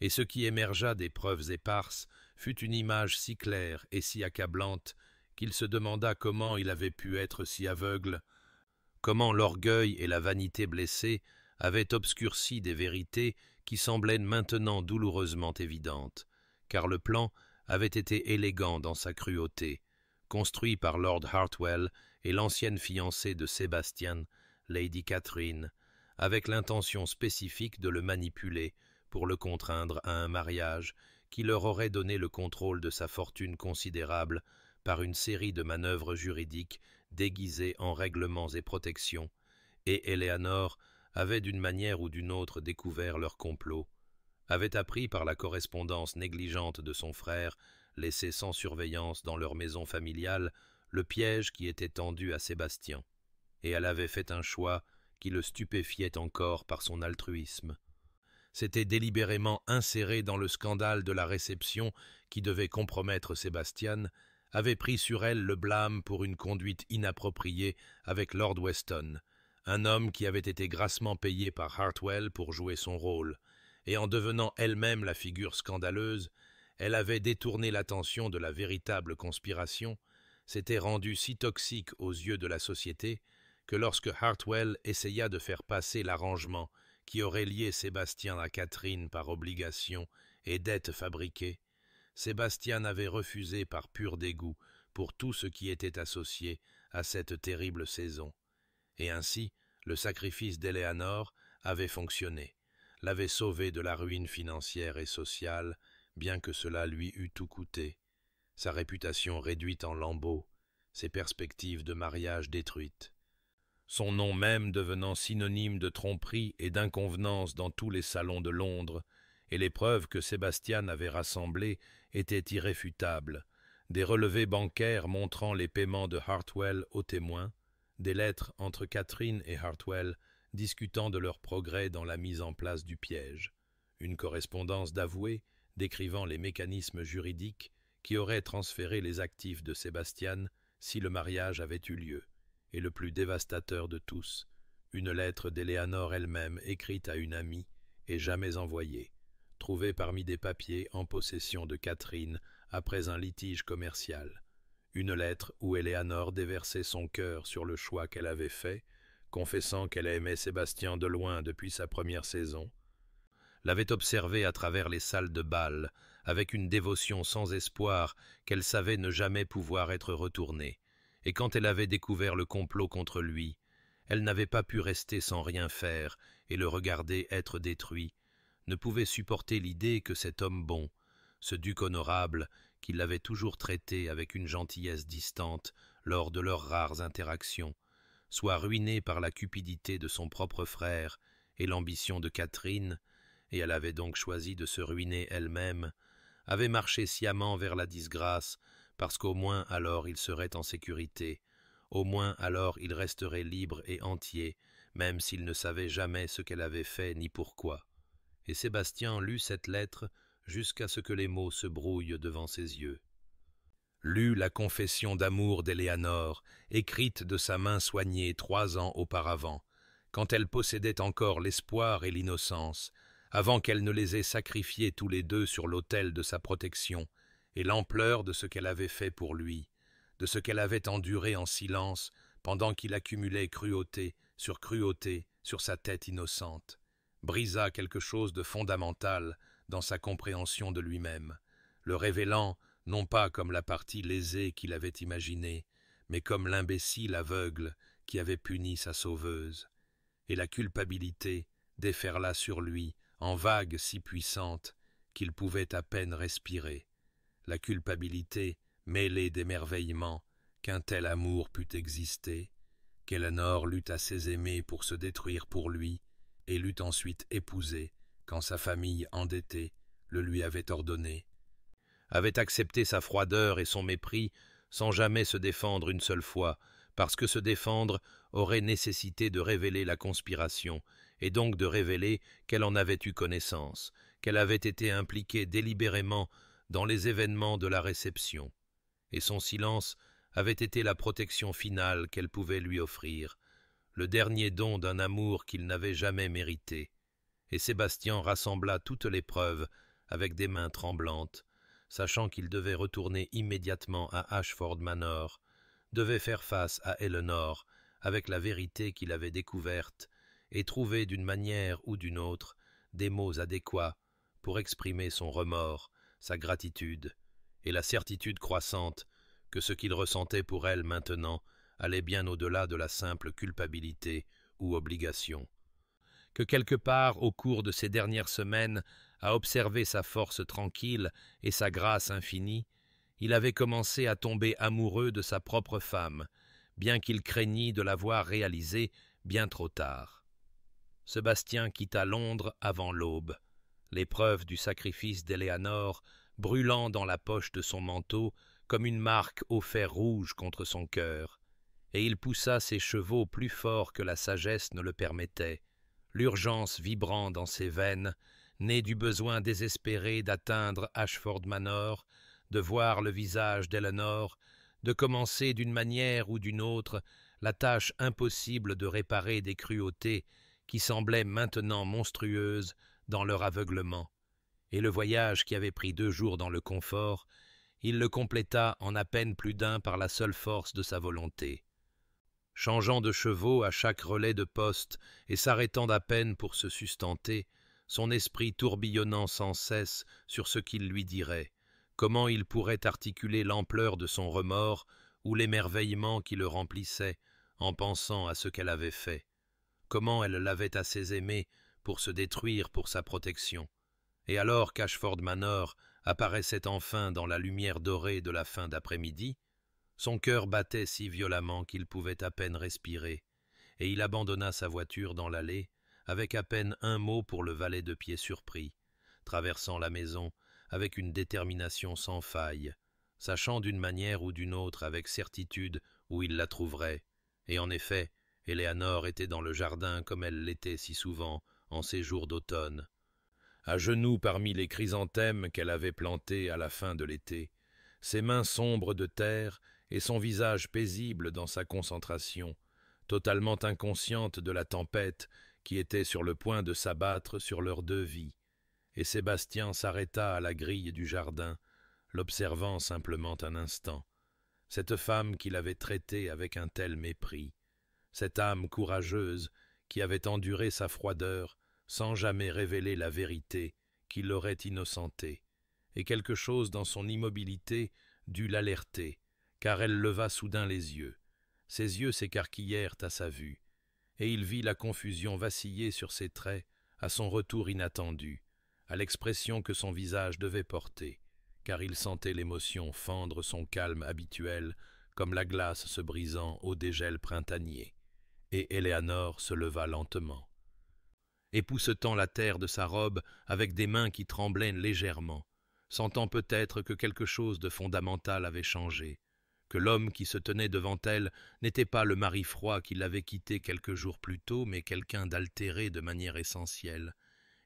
et ce qui émergea des preuves éparses fut une image si claire et si accablante qu'il se demanda comment il avait pu être si aveugle, comment l'orgueil et la vanité blessée avaient obscurci des vérités qui semblaient maintenant douloureusement évidentes, car le plan avait été élégant dans sa cruauté, construit par Lord Hartwell et l'ancienne fiancée de Sébastien, Lady Catherine, avec l'intention spécifique de le manipuler pour le contraindre à un mariage qui leur aurait donné le contrôle de sa fortune considérable par une série de manœuvres juridiques déguisées en règlements et protections, et Éléanore avait d'une manière ou d'une autre découvert leur complot, avait appris par la correspondance négligente de son frère, laissé sans surveillance dans leur maison familiale, le piège qui était tendu à Sébastien, et elle avait fait un choix qui le stupéfiait encore par son altruisme. S'était délibérément inséré dans le scandale de la réception qui devait compromettre Sébastien, avait pris sur elle le blâme pour une conduite inappropriée avec Lord Weston, un homme qui avait été grassement payé par Hartwell pour jouer son rôle, et en devenant elle-même la figure scandaleuse, elle avait détourné l'attention de la véritable conspiration, s'était rendue si toxique aux yeux de la société que lorsque Hartwell essaya de faire passer l'arrangement qui aurait lié Sébastien à Catherine par obligation et dette fabriquée, Sébastien avait refusé par pur dégoût pour tout ce qui était associé à cette terrible saison. Et ainsi, le sacrifice d'Éléanore avait fonctionné, l'avait sauvé de la ruine financière et sociale, bien que cela lui eût tout coûté, sa réputation réduite en lambeaux, ses perspectives de mariage détruites, son nom même devenant synonyme de tromperie et d'inconvenance dans tous les salons de Londres, et les preuves que Sébastien avait rassemblées étaient irréfutables, des relevés bancaires montrant les paiements de Hartwell aux témoins, des lettres entre Catherine et Hartwell discutant de leur progrès dans la mise en place du piège, une correspondance d'avoués décrivant les mécanismes juridiques qui auraient transféré les actifs de Sébastien si le mariage avait eu lieu, et le plus dévastateur de tous, une lettre d'Éléanore elle-même écrite à une amie et jamais envoyée, trouvée parmi des papiers en possession de Catherine après un litige commercial, une lettre où Éléanore déversait son cœur sur le choix qu'elle avait fait, confessant qu'elle aimait Sébastien de loin depuis sa première saison, l'avait observé à travers les salles de bal, avec une dévotion sans espoir qu'elle savait ne jamais pouvoir être retournée, et quand elle avait découvert le complot contre lui, elle n'avait pas pu rester sans rien faire et le regarder être détruit, ne pouvait supporter l'idée que cet homme bon, ce duc honorable, qui l'avait toujours traité avec une gentillesse distante lors de leurs rares interactions, soit ruiné par la cupidité de son propre frère et l'ambition de Catherine, et elle avait donc choisi de se ruiner elle-même, avait marché sciemment vers la disgrâce, parce qu'au moins alors il serait en sécurité, au moins alors il resterait libre et entier, même s'il ne savait jamais ce qu'elle avait fait ni pourquoi. Et Sébastien lut cette lettre jusqu'à ce que les mots se brouillent devant ses yeux. Lut la confession d'amour d'Éléanore, écrite de sa main soignée 3 ans auparavant, quand elle possédait encore l'espoir et l'innocence, avant qu'elle ne les ait sacrifiés tous les deux sur l'autel de sa protection, et l'ampleur de ce qu'elle avait fait pour lui, de ce qu'elle avait enduré en silence pendant qu'il accumulait cruauté sur sa tête innocente, brisa quelque chose de fondamental dans sa compréhension de lui-même, le révélant non pas comme la partie lésée qu'il avait imaginée, mais comme l'imbécile aveugle qui avait puni sa sauveuse. Et la culpabilité déferla sur lui en vagues si puissantes qu'il pouvait à peine respirer. La culpabilité mêlée d'émerveillement qu'un tel amour pût exister, qu'Eléanor l'eût assez aimé pour se détruire pour lui, et l'eût ensuite épousé quand sa famille endettée le lui avait ordonné, avait accepté sa froideur et son mépris sans jamais se défendre une seule fois, parce que se défendre aurait nécessité de révéler la conspiration, et donc de révéler qu'elle en avait eu connaissance, qu'elle avait été impliquée délibérément dans les événements de la réception, et son silence avait été la protection finale qu'elle pouvait lui offrir, le dernier don d'un amour qu'il n'avait jamais mérité. Et Sébastien rassembla toutes les preuves avec des mains tremblantes, sachant qu'il devait retourner immédiatement à Ashford Manor, devait faire face à Eléanor avec la vérité qu'il avait découverte et trouver d'une manière ou d'une autre des mots adéquats pour exprimer son remords, sa gratitude et la certitude croissante que ce qu'il ressentait pour elle maintenant allait bien au-delà de la simple culpabilité ou obligation. Que quelque part au cours de ces dernières semaines, à observer sa force tranquille et sa grâce infinie, il avait commencé à tomber amoureux de sa propre femme, bien qu'il craignît de la voir réalisée bien trop tard. Sébastien quitta Londres avant l'aube, l'épreuve du sacrifice d'Éléanor brûlant dans la poche de son manteau comme une marque au fer rouge contre son cœur, et il poussa ses chevaux plus fort que la sagesse ne le permettait, l'urgence vibrant dans ses veines, née du besoin désespéré d'atteindre Ashford Manor, de voir le visage d'Eléanor, de commencer d'une manière ou d'une autre la tâche impossible de réparer des cruautés qui semblaient maintenant monstrueuses dans leur aveuglement. Et le voyage qui avait pris 2 jours dans le confort, il le compléta en à peine plus d'1 par la seule force de sa volonté. Changeant de chevaux à chaque relais de poste et s'arrêtant d'à peine pour se sustenter, son esprit tourbillonnant sans cesse sur ce qu'il lui dirait, comment il pourrait articuler l'ampleur de son remords ou l'émerveillement qui le remplissait en pensant à ce qu'elle avait fait, comment elle l'avait assez aimé pour se détruire pour sa protection. Et alors qu'Ashford Manor apparaissait enfin dans la lumière dorée de la fin d'après-midi, son cœur battait si violemment qu'il pouvait à peine respirer, et il abandonna sa voiture dans l'allée, avec à peine un mot pour le valet de pied surpris, traversant la maison avec une détermination sans faille, sachant d'une manière ou d'une autre avec certitude où il la trouverait. Et en effet, Éléanor était dans le jardin comme elle l'était si souvent en ces jours d'automne, à genoux parmi les chrysanthèmes qu'elle avait plantés à la fin de l'été, ses mains sombres de terre et son visage paisible dans sa concentration, totalement inconsciente de la tempête qui était sur le point de s'abattre sur leurs 2 vies. Et Sébastien s'arrêta à la grille du jardin, l'observant simplement un instant. Cette femme qu'il avait traitée avec un tel mépris, cette âme courageuse qui avait enduré sa froideur sans jamais révéler la vérité qui l'aurait innocenté, et quelque chose dans son immobilité dut l'alerter, car elle leva soudain les yeux. Ses yeux s'écarquillèrent à sa vue, et il vit la confusion vaciller sur ses traits à son retour inattendu, à l'expression que son visage devait porter, car il sentait l'émotion fendre son calme habituel comme la glace se brisant au dégel printanier. Et Éléanor se leva lentement, époussetant la terre de sa robe avec des mains qui tremblaient légèrement, sentant peut-être que quelque chose de fondamental avait changé, que l'homme qui se tenait devant elle n'était pas le mari froid qui l'avait quitté quelques jours plus tôt, mais quelqu'un d'altéré de manière essentielle.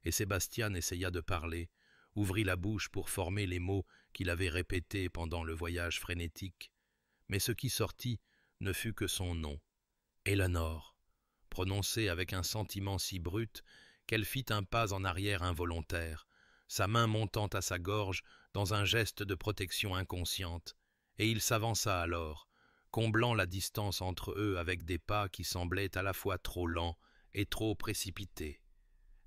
Et Sébastien essaya de parler, ouvrit la bouche pour former les mots qu'il avait répétés pendant le voyage frénétique, mais ce qui sortit ne fut que son nom, Éléanor, prononcé avec un sentiment si brut qu'elle fit un pas en arrière involontaire, sa main montant à sa gorge dans un geste de protection inconsciente, et il s'avança alors, comblant la distance entre eux avec des pas qui semblaient à la fois trop lents et trop précipités.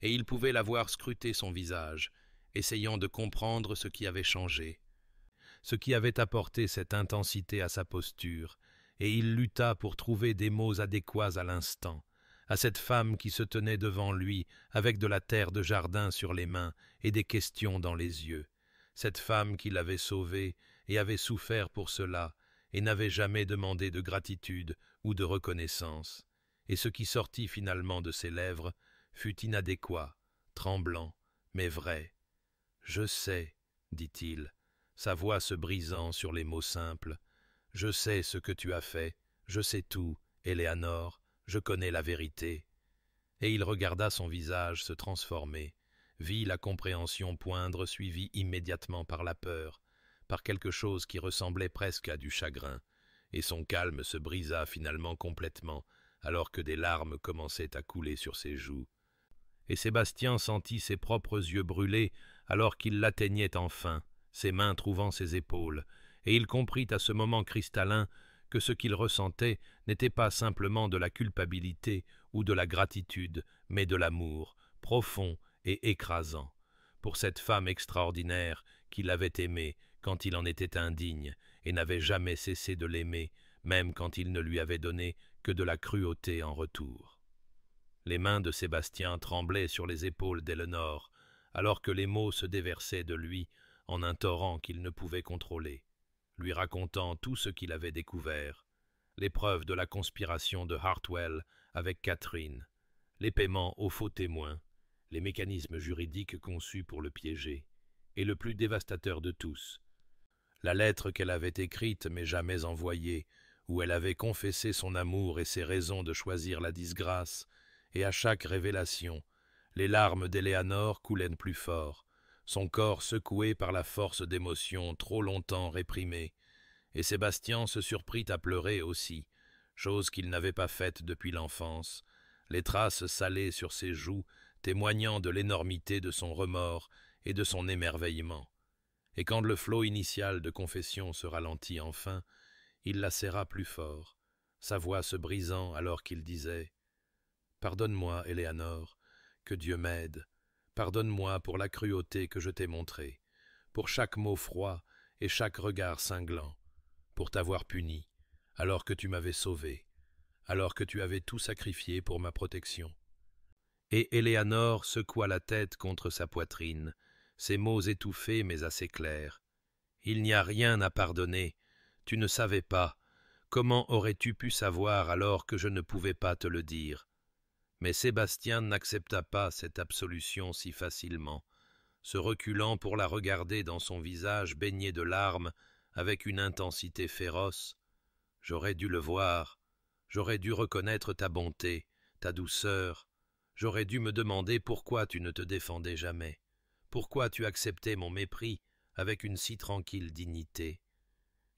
Et il pouvait la voir scruter son visage, essayant de comprendre ce qui avait changé, ce qui avait apporté cette intensité à sa posture, et il lutta pour trouver des mots adéquats à l'instant, à cette femme qui se tenait devant lui avec de la terre de jardin sur les mains et des questions dans les yeux, cette femme qui l'avait sauvé et avait souffert pour cela, et n'avait jamais demandé de gratitude ou de reconnaissance, et ce qui sortit finalement de ses lèvres fut inadéquat, tremblant, mais vrai. « Je sais, dit-il, sa voix se brisant sur les mots simples, « je sais ce que tu as fait, je sais tout, Éléanore, je connais la vérité. » Et il regarda son visage se transformer, vit la compréhension poindre suivie immédiatement par la peur, par quelque chose qui ressemblait presque à du chagrin, et son calme se brisa finalement complètement, alors que des larmes commençaient à couler sur ses joues. Et Sébastien sentit ses propres yeux brûler alors qu'il l'atteignait enfin, ses mains trouvant ses épaules, et il comprit à ce moment cristallin que ce qu'il ressentait n'était pas simplement de la culpabilité ou de la gratitude, mais de l'amour, profond et écrasant, pour cette femme extraordinaire qu'il avait aimée quand il en était indigne, et n'avait jamais cessé de l'aimer, même quand il ne lui avait donné que de la cruauté en retour. Les mains de Sébastien tremblaient sur les épaules d'Éléonore, alors que les mots se déversaient de lui en un torrent qu'il ne pouvait contrôler, lui racontant tout ce qu'il avait découvert, les preuves de la conspiration de Hartwell avec Catherine, les paiements aux faux témoins, les mécanismes juridiques conçus pour le piéger, et le plus dévastateur de tous, la lettre qu'elle avait écrite mais jamais envoyée, où elle avait confessé son amour et ses raisons de choisir la disgrâce, et à chaque révélation, les larmes d'Éléanore coulaient plus fort, son corps secoué par la force d'émotions trop longtemps réprimées, et Sébastien se surprit à pleurer aussi, chose qu'il n'avait pas faite depuis l'enfance, les traces salées sur ses joues témoignant de l'énormité de son remords et de son émerveillement. Et quand le flot initial de confession se ralentit enfin, il la serra plus fort, sa voix se brisant alors qu'il disait « Pardonne-moi, Éléanore, que Dieu m'aide. Pardonne-moi pour la cruauté que je t'ai montrée, pour chaque mot froid et chaque regard cinglant, pour t'avoir puni, alors que tu m'avais sauvé, alors que tu avais tout sacrifié pour ma protection. » Et Éléanore secoua la tête contre sa poitrine, ses mots étouffés mais assez clairs. « Il n'y a rien à pardonner, tu ne savais pas. Comment aurais-tu pu savoir alors que je ne pouvais pas te le dire ?» Mais Sébastien n'accepta pas cette absolution si facilement, se reculant pour la regarder dans son visage baigné de larmes avec une intensité féroce. « J'aurais dû le voir, j'aurais dû reconnaître ta bonté, ta douceur, j'aurais dû me demander pourquoi tu ne te défendais jamais, pourquoi tu acceptais mon mépris avec une si tranquille dignité. »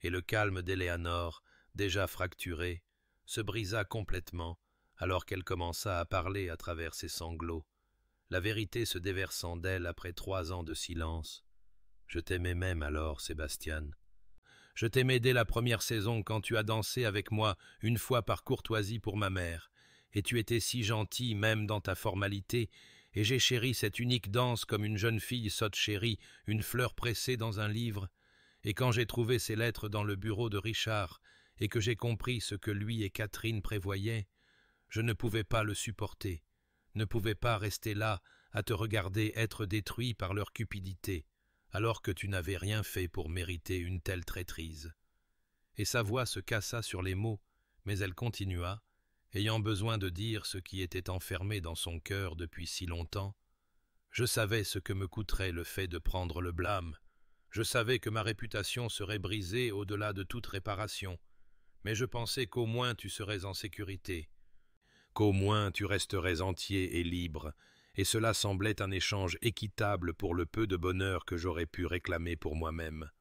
Et le calme d'Éléanore, déjà fracturé, se brisa complètement, alors qu'elle commença à parler à travers ses sanglots, la vérité se déversant d'elle après 3 ans de silence. « Je t'aimais même alors, Sébastien. Je t'aimais dès la première saison quand tu as dansé avec moi une fois par courtoisie pour ma mère, et tu étais si gentil même dans ta formalité, et j'ai chéri cette unique danse comme une jeune fille sotte chérie une fleur pressée dans un livre, et quand j'ai trouvé ces lettres dans le bureau de Richard, et que j'ai compris ce que lui et Catherine prévoyaient, je ne pouvais pas le supporter, ne pouvais pas rester là à te regarder être détruit par leur cupidité, alors que tu n'avais rien fait pour mériter une telle traîtrise. » Et sa voix se cassa sur les mots, mais elle continua, ayant besoin de dire ce qui était enfermé dans son cœur depuis si longtemps. « Je savais ce que me coûterait le fait de prendre le blâme. Je savais que ma réputation serait brisée au-delà de toute réparation, mais je pensais qu'au moins tu serais en sécurité, qu'au moins tu resterais entier et libre, et cela semblait un échange équitable pour le peu de bonheur que j'aurais pu réclamer pour moi-même. »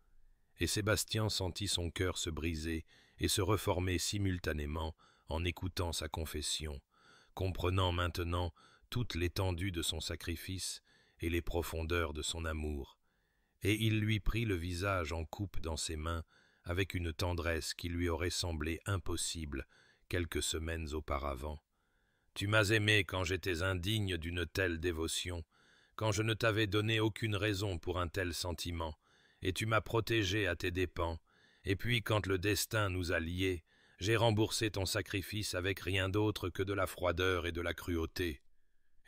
Et Sébastien sentit son cœur se briser et se reformer simultanément en écoutant sa confession, comprenant maintenant toute l'étendue de son sacrifice et les profondeurs de son amour. Et il lui prit le visage en coupe dans ses mains avec une tendresse qui lui aurait semblé impossible quelques semaines auparavant. « Tu m'as aimé quand j'étais indigne d'une telle dévotion, quand je ne t'avais donné aucune raison pour un tel sentiment, et tu m'as protégé à tes dépens, et puis quand le destin nous a liés, j'ai remboursé ton sacrifice avec rien d'autre que de la froideur et de la cruauté. »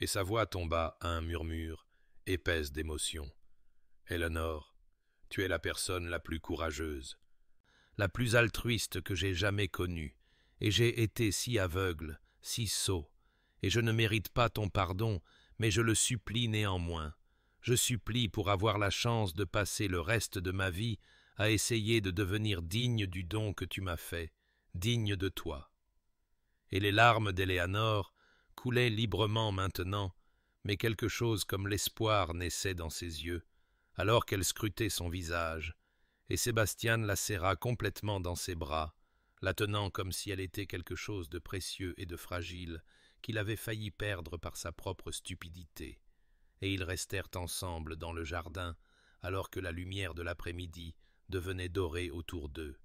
Et sa voix tomba à un murmure, épaisse d'émotion. « Eleanor, tu es la personne la plus courageuse, la plus altruiste que j'ai jamais connue, et j'ai été si aveugle, si sot, et je ne mérite pas ton pardon, mais je le supplie néanmoins. Je supplie pour avoir la chance de passer le reste de ma vie à essayer de devenir digne du don que tu m'as fait, digne de toi. » Et les larmes d'Éléanore coulaient librement maintenant, mais quelque chose comme l'espoir naissait dans ses yeux, alors qu'elle scrutait son visage, et Sébastien la serra complètement dans ses bras, la tenant comme si elle était quelque chose de précieux et de fragile, qu'il avait failli perdre par sa propre stupidité. Et ils restèrent ensemble dans le jardin, alors que la lumière de l'après-midi devenait dorée autour d'eux,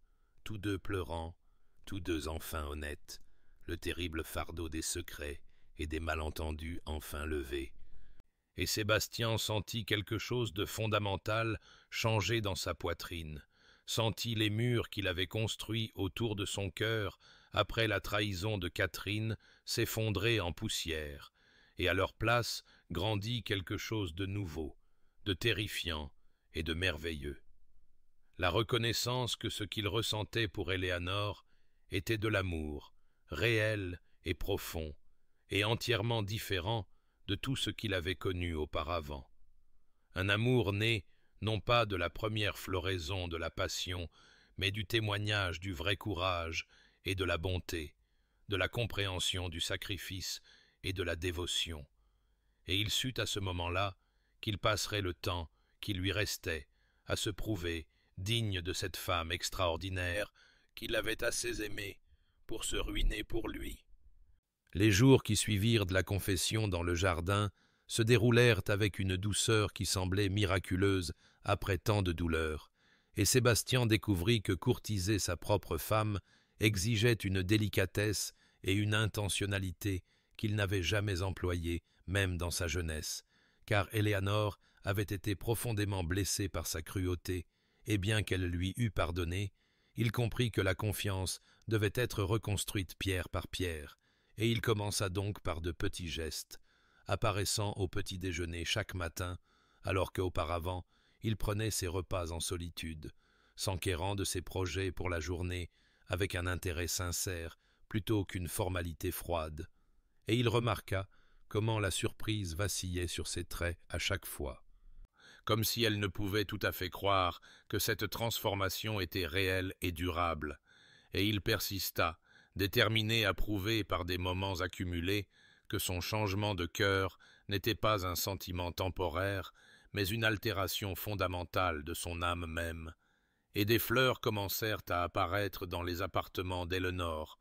tous deux pleurant, tous deux enfin honnêtes, le terrible fardeau des secrets et des malentendus enfin levé. Et Sébastien sentit quelque chose de fondamental changer dans sa poitrine, sentit les murs qu'il avait construits autour de son cœur après la trahison de Catherine s'effondrer en poussière, et à leur place grandit quelque chose de nouveau, de terrifiant et de merveilleux. La reconnaissance que ce qu'il ressentait pour Éléanore était de l'amour, réel et profond, et entièrement différent de tout ce qu'il avait connu auparavant. Un amour né non pas de la première floraison de la passion, mais du témoignage du vrai courage et de la bonté, de la compréhension du sacrifice et de la dévotion. Et il sut à ce moment-là qu'il passerait le temps qui lui restait à se prouver digne de cette femme extraordinaire qu'il avait assez aimée pour se ruiner pour lui. Les jours qui suivirent de la confession dans le jardin se déroulèrent avec une douceur qui semblait miraculeuse après tant de douleurs, et Sébastien découvrit que courtiser sa propre femme exigeait une délicatesse et une intentionnalité qu'il n'avait jamais employées, même dans sa jeunesse, car Éléanore avait été profondément blessée par sa cruauté, et bien qu'elle lui eût pardonné, il comprit que la confiance devait être reconstruite pierre par pierre, et il commença donc par de petits gestes, apparaissant au petit déjeuner chaque matin, alors qu'auparavant il prenait ses repas en solitude, s'enquérant de ses projets pour la journée avec un intérêt sincère plutôt qu'une formalité froide, et il remarqua comment la surprise vacillait sur ses traits à chaque fois, comme si elle ne pouvait tout à fait croire que cette transformation était réelle et durable, et il persista, déterminé à prouver par des moments accumulés que son changement de cœur n'était pas un sentiment temporaire, mais une altération fondamentale de son âme même, et des fleurs commencèrent à apparaître dans les appartements d'Éléanore,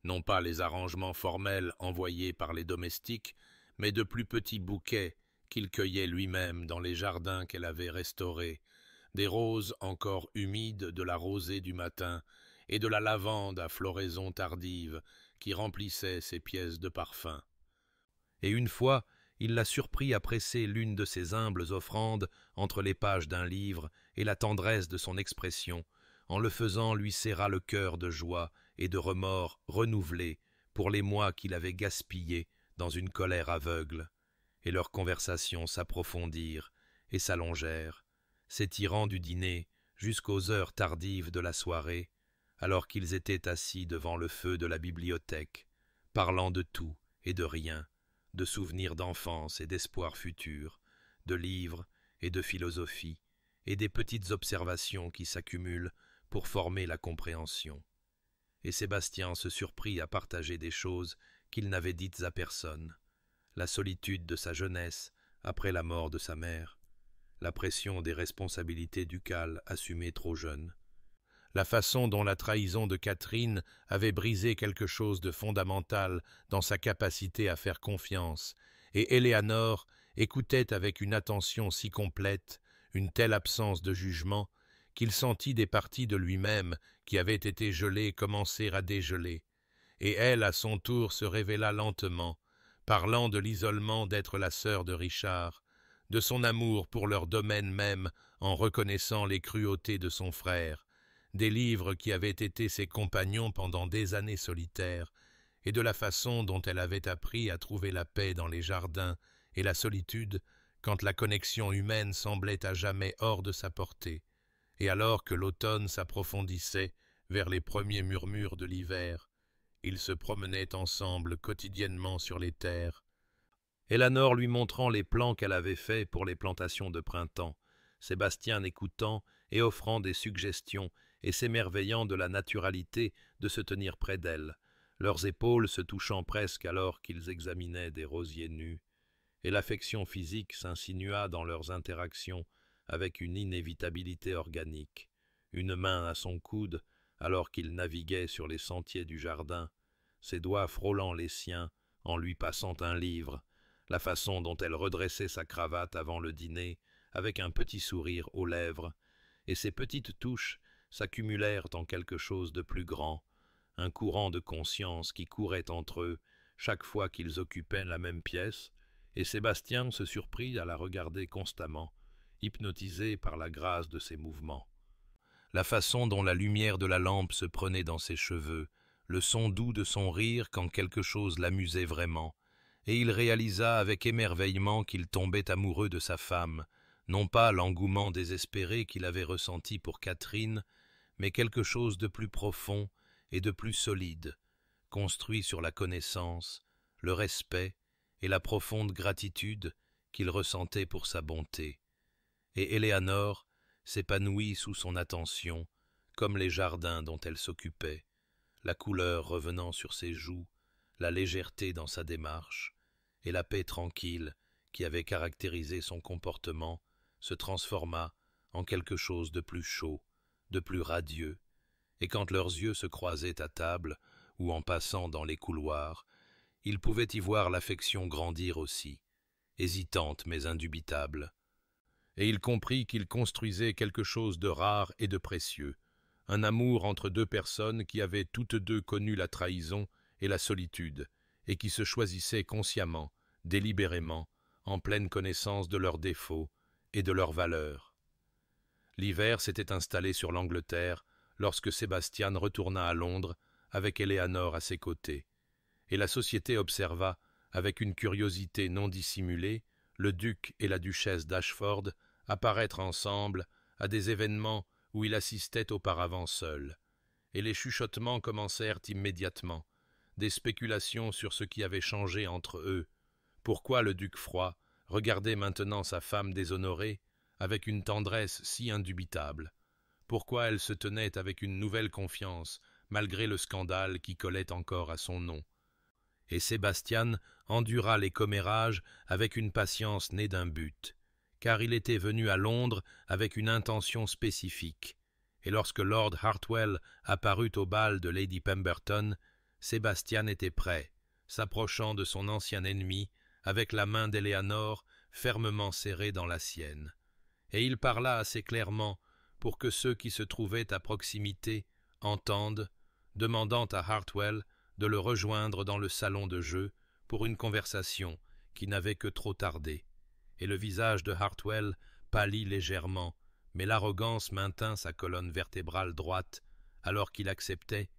non pas les arrangements formels envoyés par les domestiques, mais de plus petits bouquets qu'il cueillait lui-même dans les jardins qu'elle avait restaurés, des roses encore humides de la rosée du matin, et de la lavande à floraison tardive qui remplissait ses pièces de parfum. Et une fois, il la surprit à presser l'une de ses humbles offrandes entre les pages d'un livre, et la tendresse de son expression, en le faisant, lui serra le cœur de joie et de remords renouvelés pour les mois qu'il avait gaspillés dans une colère aveugle, et leurs conversations s'approfondirent et s'allongèrent, s'étirant du dîner jusqu'aux heures tardives de la soirée, alors qu'ils étaient assis devant le feu de la bibliothèque, parlant de tout et de rien, de souvenirs d'enfance et d'espoirs futurs, de livres et de philosophie, et des petites observations qui s'accumulent pour former la compréhension. Et Sébastien se surprit à partager des choses qu'il n'avait dites à personne, la solitude de sa jeunesse après la mort de sa mère, la pression des responsabilités ducales assumées trop jeune, la façon dont la trahison de Catherine avait brisé quelque chose de fondamental dans sa capacité à faire confiance, et Éléanore écoutait avec une attention si complète, une telle absence de jugement, qu'il sentit des parties de lui-même qui avaient été gelées commencer à dégeler, et elle, à son tour, se révéla lentement, parlant de l'isolement d'être la sœur de Richard, de son amour pour leur domaine même en reconnaissant les cruautés de son frère, des livres qui avaient été ses compagnons pendant des années solitaires, et de la façon dont elle avait appris à trouver la paix dans les jardins et la solitude quand la connexion humaine semblait à jamais hors de sa portée, et alors que l'automne s'approfondissait vers les premiers murmures de l'hiver, ils se promenaient ensemble quotidiennement sur les terres, Eleanor lui montrant les plans qu'elle avait faits pour les plantations de printemps, Sébastien écoutant et offrant des suggestions et s'émerveillant de la naturalité de se tenir près d'elle, leurs épaules se touchant presque alors qu'ils examinaient des rosiers nus, et l'affection physique s'insinua dans leurs interactions avec une inévitabilité organique, une main à son coude alors qu'il naviguait sur les sentiers du jardin, ses doigts frôlant les siens en lui passant un livre, la façon dont elle redressait sa cravate avant le dîner avec un petit sourire aux lèvres, et ces petites touches s'accumulèrent en quelque chose de plus grand, un courant de conscience qui courait entre eux chaque fois qu'ils occupaient la même pièce, et Sébastien se surprit à la regarder constamment, hypnotisé par la grâce de ses mouvements. La façon dont la lumière de la lampe se prenait dans ses cheveux, le son doux de son rire quand quelque chose l'amusait vraiment, et il réalisa avec émerveillement qu'il tombait amoureux de sa femme, non pas l'engouement désespéré qu'il avait ressenti pour Catherine, mais quelque chose de plus profond et de plus solide, construit sur la connaissance, le respect et la profonde gratitude qu'il ressentait pour sa bonté. Et Éléanore s'épanouit sous son attention, comme les jardins dont elle s'occupait, la couleur revenant sur ses joues, la légèreté dans sa démarche, et la paix tranquille qui avait caractérisé son comportement se transforma en quelque chose de plus chaud, de plus radieux, et quand leurs yeux se croisaient à table ou en passant dans les couloirs, il pouvait y voir l'affection grandir aussi, hésitante mais indubitable. Et il comprit qu'il construisait quelque chose de rare et de précieux, un amour entre deux personnes qui avaient toutes deux connu la trahison et la solitude, et qui se choisissaient consciemment, délibérément, en pleine connaissance de leurs défauts et de leurs valeurs. L'hiver s'était installé sur l'Angleterre lorsque Sébastien retourna à Londres avec Éléanore à ses côtés, et la société observa, avec une curiosité non dissimulée, le duc et la duchesse d'Ashford apparaître ensemble à des événements où il assistait auparavant seul, et les chuchotements commencèrent immédiatement, des spéculations sur ce qui avait changé entre eux, pourquoi le duc froid regardait maintenant sa femme déshonorée avec une tendresse si indubitable, pourquoi elle se tenait avec une nouvelle confiance malgré le scandale qui collait encore à son nom. Et Sébastien endura les commérages avec une patience née d'un but, car il était venu à Londres avec une intention spécifique, et lorsque Lord Hartwell apparut au bal de Lady Pemberton, Sébastien était prêt, s'approchant de son ancien ennemi, avec la main d'Éléanore fermement serrée dans la sienne. Et il parla assez clairement pour que ceux qui se trouvaient à proximité entendent, demandant à Hartwell de le rejoindre dans le salon de jeu pour une conversation qui n'avait que trop tardé. Et le visage de Hartwell pâlit légèrement, mais l'arrogance maintint sa colonne vertébrale droite alors qu'il acceptait,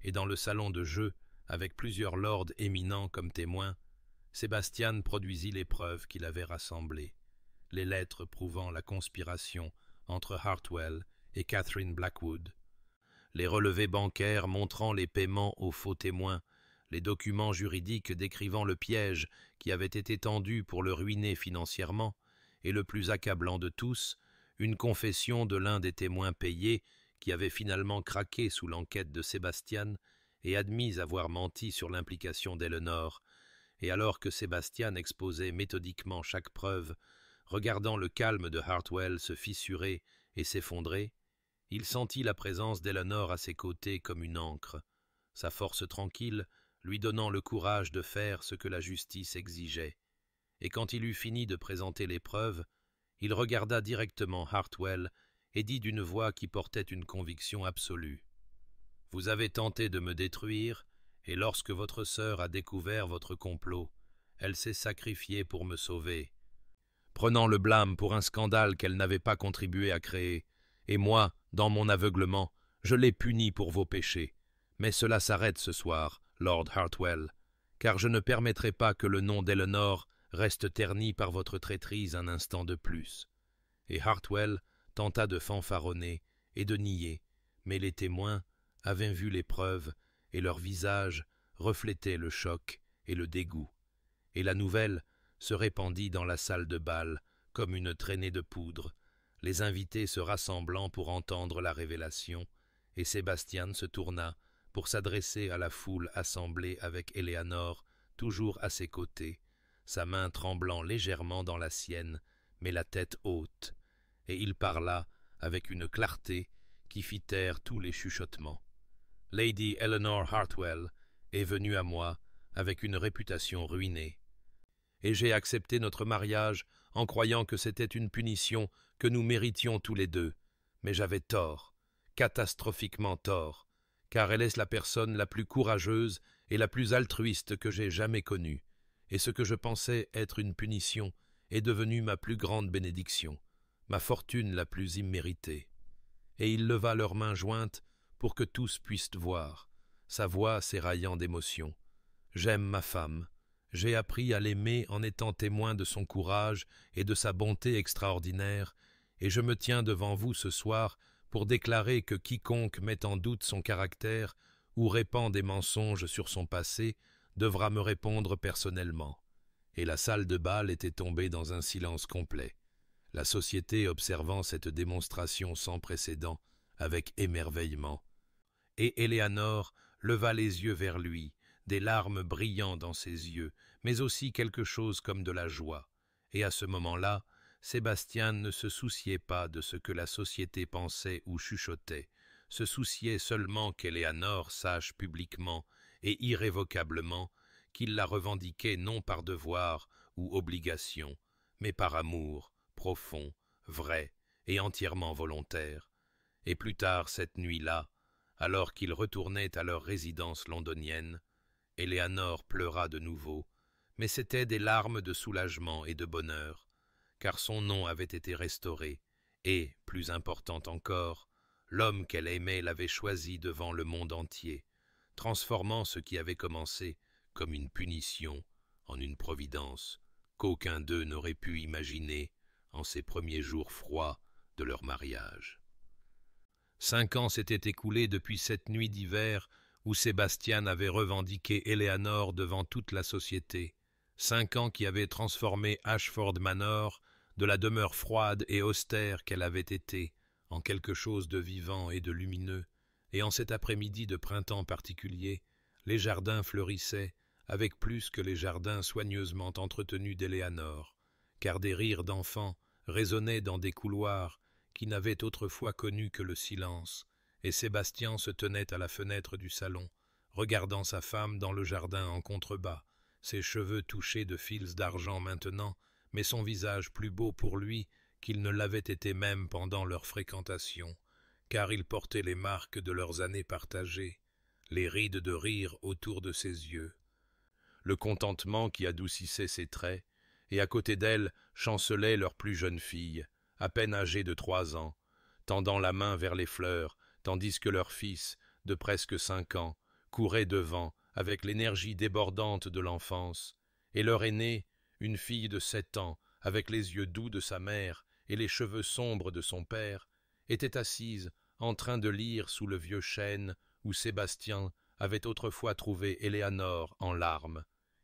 et dans le salon de jeu, avec plusieurs lords éminents comme témoins, Sébastien produisit les preuves qu'il avait rassemblées, les lettres prouvant la conspiration entre Hartwell et Catherine Blackwood, les relevés bancaires montrant les paiements aux faux témoins, les documents juridiques décrivant le piège qui avait été tendu pour le ruiner financièrement, et le plus accablant de tous, une confession de l'un des témoins payés qui avait finalement craqué sous l'enquête de Sébastien et admis avoir menti sur l'implication d'Éléanore, et alors que Sébastien exposait méthodiquement chaque preuve, regardant le calme de Hartwell se fissurer et s'effondrer, il sentit la présence d'Éléanore à ses côtés comme une ancre, sa force tranquille lui donnant le courage de faire ce que la justice exigeait. Et quand il eut fini de présenter les preuves, il regarda directement Hartwell et dit d'une voix qui portait une conviction absolue. « Vous avez tenté de me détruire, et lorsque votre sœur a découvert votre complot, elle s'est sacrifiée pour me sauver. prenant le blâme pour un scandale qu'elle n'avait pas contribué à créer. Et moi, dans mon aveuglement, je l'ai punie pour vos péchés. Mais cela s'arrête ce soir, Lord Hartwell, car je ne permettrai pas que le nom d'Elenor reste terni par votre traîtrise un instant de plus. » Et Hartwell tenta de fanfaronner et de nier, mais les témoins avaient vu les preuves, et leurs visages reflétaient le choc et le dégoût. Et la nouvelle se répandit dans la salle de bal comme une traînée de poudre, les invités se rassemblant pour entendre la révélation, et Sébastien se tourna pour s'adresser à la foule assemblée avec Éléanore toujours à ses côtés, sa main tremblant légèrement dans la sienne, mais la tête haute, et il parla avec une clarté qui fit taire tous les chuchotements. « Lady Eleanor Hartwell est venue à moi avec une réputation ruinée, et j'ai accepté notre mariage en croyant que c'était une punition que nous méritions tous les deux. Mais j'avais tort, catastrophiquement tort, car elle est la personne la plus courageuse et la plus altruiste que j'ai jamais connue, et ce que je pensais être une punition est devenu ma plus grande bénédiction, ma fortune la plus imméritée. » Et il leva leurs mains jointes pour que tous puissent voir, sa voix s'éraillant d'émotion. « J'aime ma femme. J'ai appris à l'aimer en étant témoin de son courage et de sa bonté extraordinaire, et je me tiens devant vous ce soir pour déclarer que quiconque met en doute son caractère ou répand des mensonges sur son passé devra me répondre personnellement. » Et la salle de bal était tombée dans un silence complet, la société observant cette démonstration sans précédent avec émerveillement. Et Éléanore leva les yeux vers lui, des larmes brillant dans ses yeux, mais aussi quelque chose comme de la joie. Et à ce moment-là, Sébastien ne se souciait pas de ce que la société pensait ou chuchotait, se souciait seulement qu'Éléanore sache publiquement et irrévocablement qu'il la revendiquait non par devoir ou obligation, mais par amour profond, vrai et entièrement volontaire. Et plus tard cette nuit-là, alors qu'ils retournaient à leur résidence londonienne, Éléanore pleura de nouveau, mais c'étaient des larmes de soulagement et de bonheur, car son nom avait été restauré, et, plus important encore, l'homme qu'elle aimait l'avait choisi devant le monde entier, transformant ce qui avait commencé comme une punition en une providence qu'aucun d'eux n'aurait pu imaginer en ces premiers jours froids de leur mariage. 5 ans s'étaient écoulés depuis cette nuit d'hiver où Sébastien avait revendiqué Éléanore devant toute la société, 5 ans qui avaient transformé Ashford Manor de la demeure froide et austère qu'elle avait été en quelque chose de vivant et de lumineux, et en cet après-midi de printemps particulier, les jardins fleurissaient avec plus que les jardins soigneusement entretenus d'Éléanore, car des rires d'enfants résonnaient dans des couloirs qui n'avaient autrefois connu que le silence, et Sébastien se tenait à la fenêtre du salon, regardant sa femme dans le jardin en contrebas, ses cheveux touchés de fils d'argent maintenant, mais son visage plus beau pour lui qu'il ne l'avait été même pendant leur fréquentation, car il portait les marques de leurs années partagées, les rides de rire autour de ses yeux, le contentement qui adoucissait ses traits, et à côté d'elle chancelait leur plus jeune fille, à peine âgée de 3 ans, tendant la main vers les fleurs, tandis que leur fils, de presque 5 ans, courait devant avec l'énergie débordante de l'enfance, et leur aînée, une fille de 7 ans, avec les yeux doux de sa mère et les cheveux sombres de son père, était assise en train de lire sous le vieux chêne où Sébastien avait autrefois trouvé Éléanore en larmes,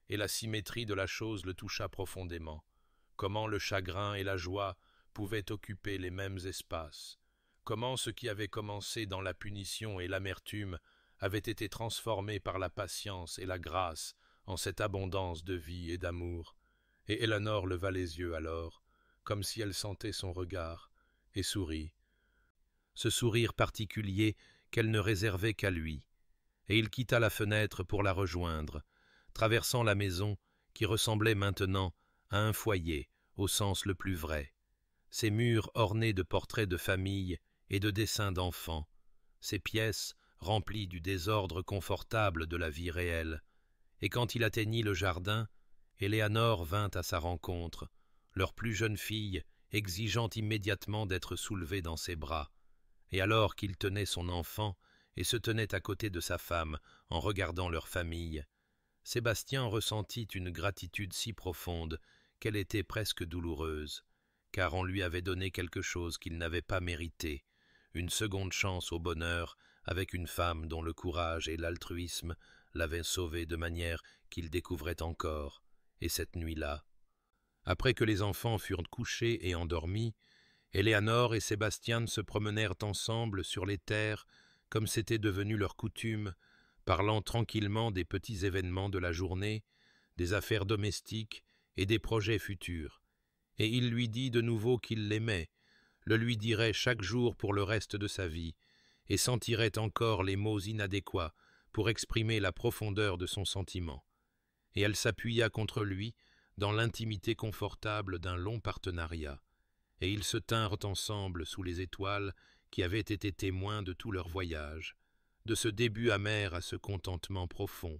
et la symétrie de la chose le toucha profondément. Comment le chagrin et la joie pouvaient occuper les mêmes espaces, comment ce qui avait commencé dans la punition et l'amertume avait été transformé par la patience et la grâce en cette abondance de vie et d'amour. Et Éléanore leva les yeux alors, comme si elle sentait son regard, et sourit. Ce sourire particulier qu'elle ne réservait qu'à lui, et il quitta la fenêtre pour la rejoindre, traversant la maison qui ressemblait maintenant à un foyer au sens le plus vrai, ses murs ornés de portraits de famille et de dessins d'enfants, ses pièces remplies du désordre confortable de la vie réelle, et quand il atteignit le jardin, Éléanore vint à sa rencontre, leur plus jeune fille exigeant immédiatement d'être soulevée dans ses bras, et alors qu'il tenait son enfant et se tenait à côté de sa femme en regardant leur famille, Sébastien ressentit une gratitude si profonde qu'elle était presque douloureuse, car on lui avait donné quelque chose qu'il n'avait pas mérité, une seconde chance au bonheur avec une femme dont le courage et l'altruisme l'avaient sauvé de manière qu'il découvrait encore, et cette nuit-là. Après que les enfants furent couchés et endormis, Éléanore et Sébastien se promenèrent ensemble sur les terres comme c'était devenu leur coutume, parlant tranquillement des petits événements de la journée, des affaires domestiques et des projets futurs. Et il lui dit de nouveau qu'il l'aimait, le lui dirait chaque jour pour le reste de sa vie, et sentirait encore les mots inadéquats pour exprimer la profondeur de son sentiment. Et elle s'appuya contre lui dans l'intimité confortable d'un long partenariat, et ils se tinrent ensemble sous les étoiles qui avaient été témoins de tout leur voyage, de ce début amer à ce contentement profond,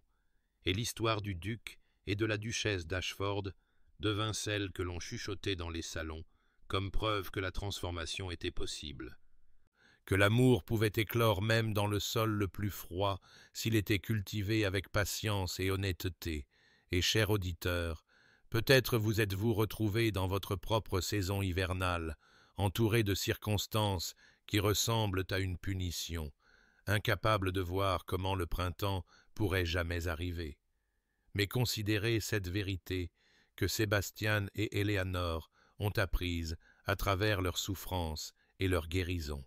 et l'histoire du duc et de la duchesse d'Ashford devint celle que l'on chuchotait dans les salons, comme preuve que la transformation était possible. Que l'amour pouvait éclore même dans le sol le plus froid s'il était cultivé avec patience et honnêteté. Et cher auditeur, peut-être vous êtes-vous retrouvé dans votre propre saison hivernale, entouré de circonstances qui ressemblent à une punition, incapable de voir comment le printemps pourrait jamais arriver. Mais considérez cette vérité que Sébastien et Éléanore ont apprise à travers leur souffrance et leur guérison.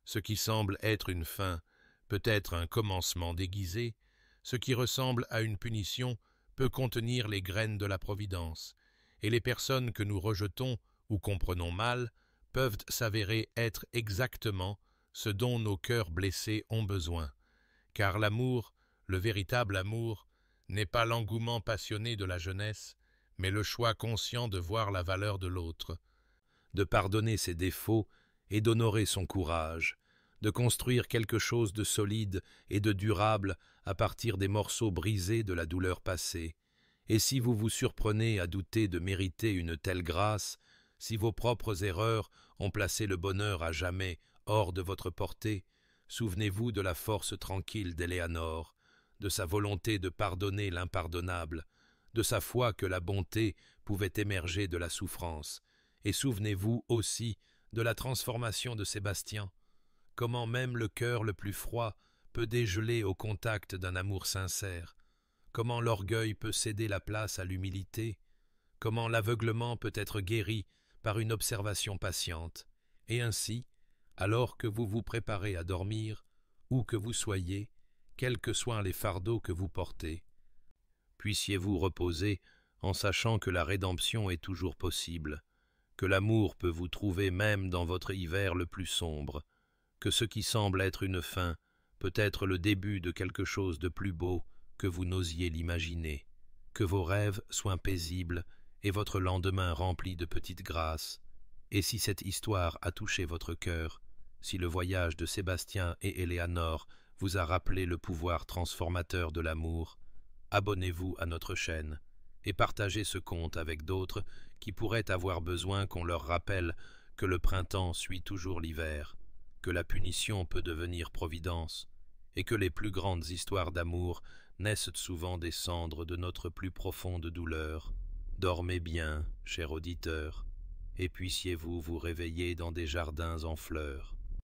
Ce qui semble être une fin peut être un commencement déguisé, ce qui ressemble à une punition peut contenir les graines de la providence, et les personnes que nous rejetons ou comprenons mal peuvent s'avérer être exactement ce dont nos cœurs blessés ont besoin, car l'amour, le véritable amour, n'est pas l'engouement passionné de la jeunesse, mais le choix conscient de voir la valeur de l'autre, de pardonner ses défauts et d'honorer son courage, de construire quelque chose de solide et de durable à partir des morceaux brisés de la douleur passée. Et si vous vous surprenez à douter de mériter une telle grâce, si vos propres erreurs ont placé le bonheur à jamais hors de votre portée, souvenez-vous de la force tranquille d'Éléanore, de sa volonté de pardonner l'impardonnable, de sa foi que la bonté pouvait émerger de la souffrance, et souvenez-vous aussi de la transformation de Sébastien, comment même le cœur le plus froid peut dégeler au contact d'un amour sincère, comment l'orgueil peut céder la place à l'humilité, comment l'aveuglement peut être guéri par une observation patiente, et ainsi, alors que vous vous préparez à dormir, où que vous soyez, quels que soient les fardeaux que vous portez, puissiez-vous reposer en sachant que la rédemption est toujours possible, que l'amour peut vous trouver même dans votre hiver le plus sombre, que ce qui semble être une fin peut être le début de quelque chose de plus beau que vous n'osiez l'imaginer, que vos rêves soient paisibles et votre lendemain rempli de petites grâces. Et si cette histoire a touché votre cœur, si le voyage de Sébastien et Éléanore vous a rappelé le pouvoir transformateur de l'amour, abonnez-vous à notre chaîne et partagez ce conte avec d'autres qui pourraient avoir besoin qu'on leur rappelle que le printemps suit toujours l'hiver, que la punition peut devenir providence, et que les plus grandes histoires d'amour naissent souvent des cendres de notre plus profonde douleur. Dormez bien, cher auditeur, et puissiez-vous vous réveiller dans des jardins en fleurs.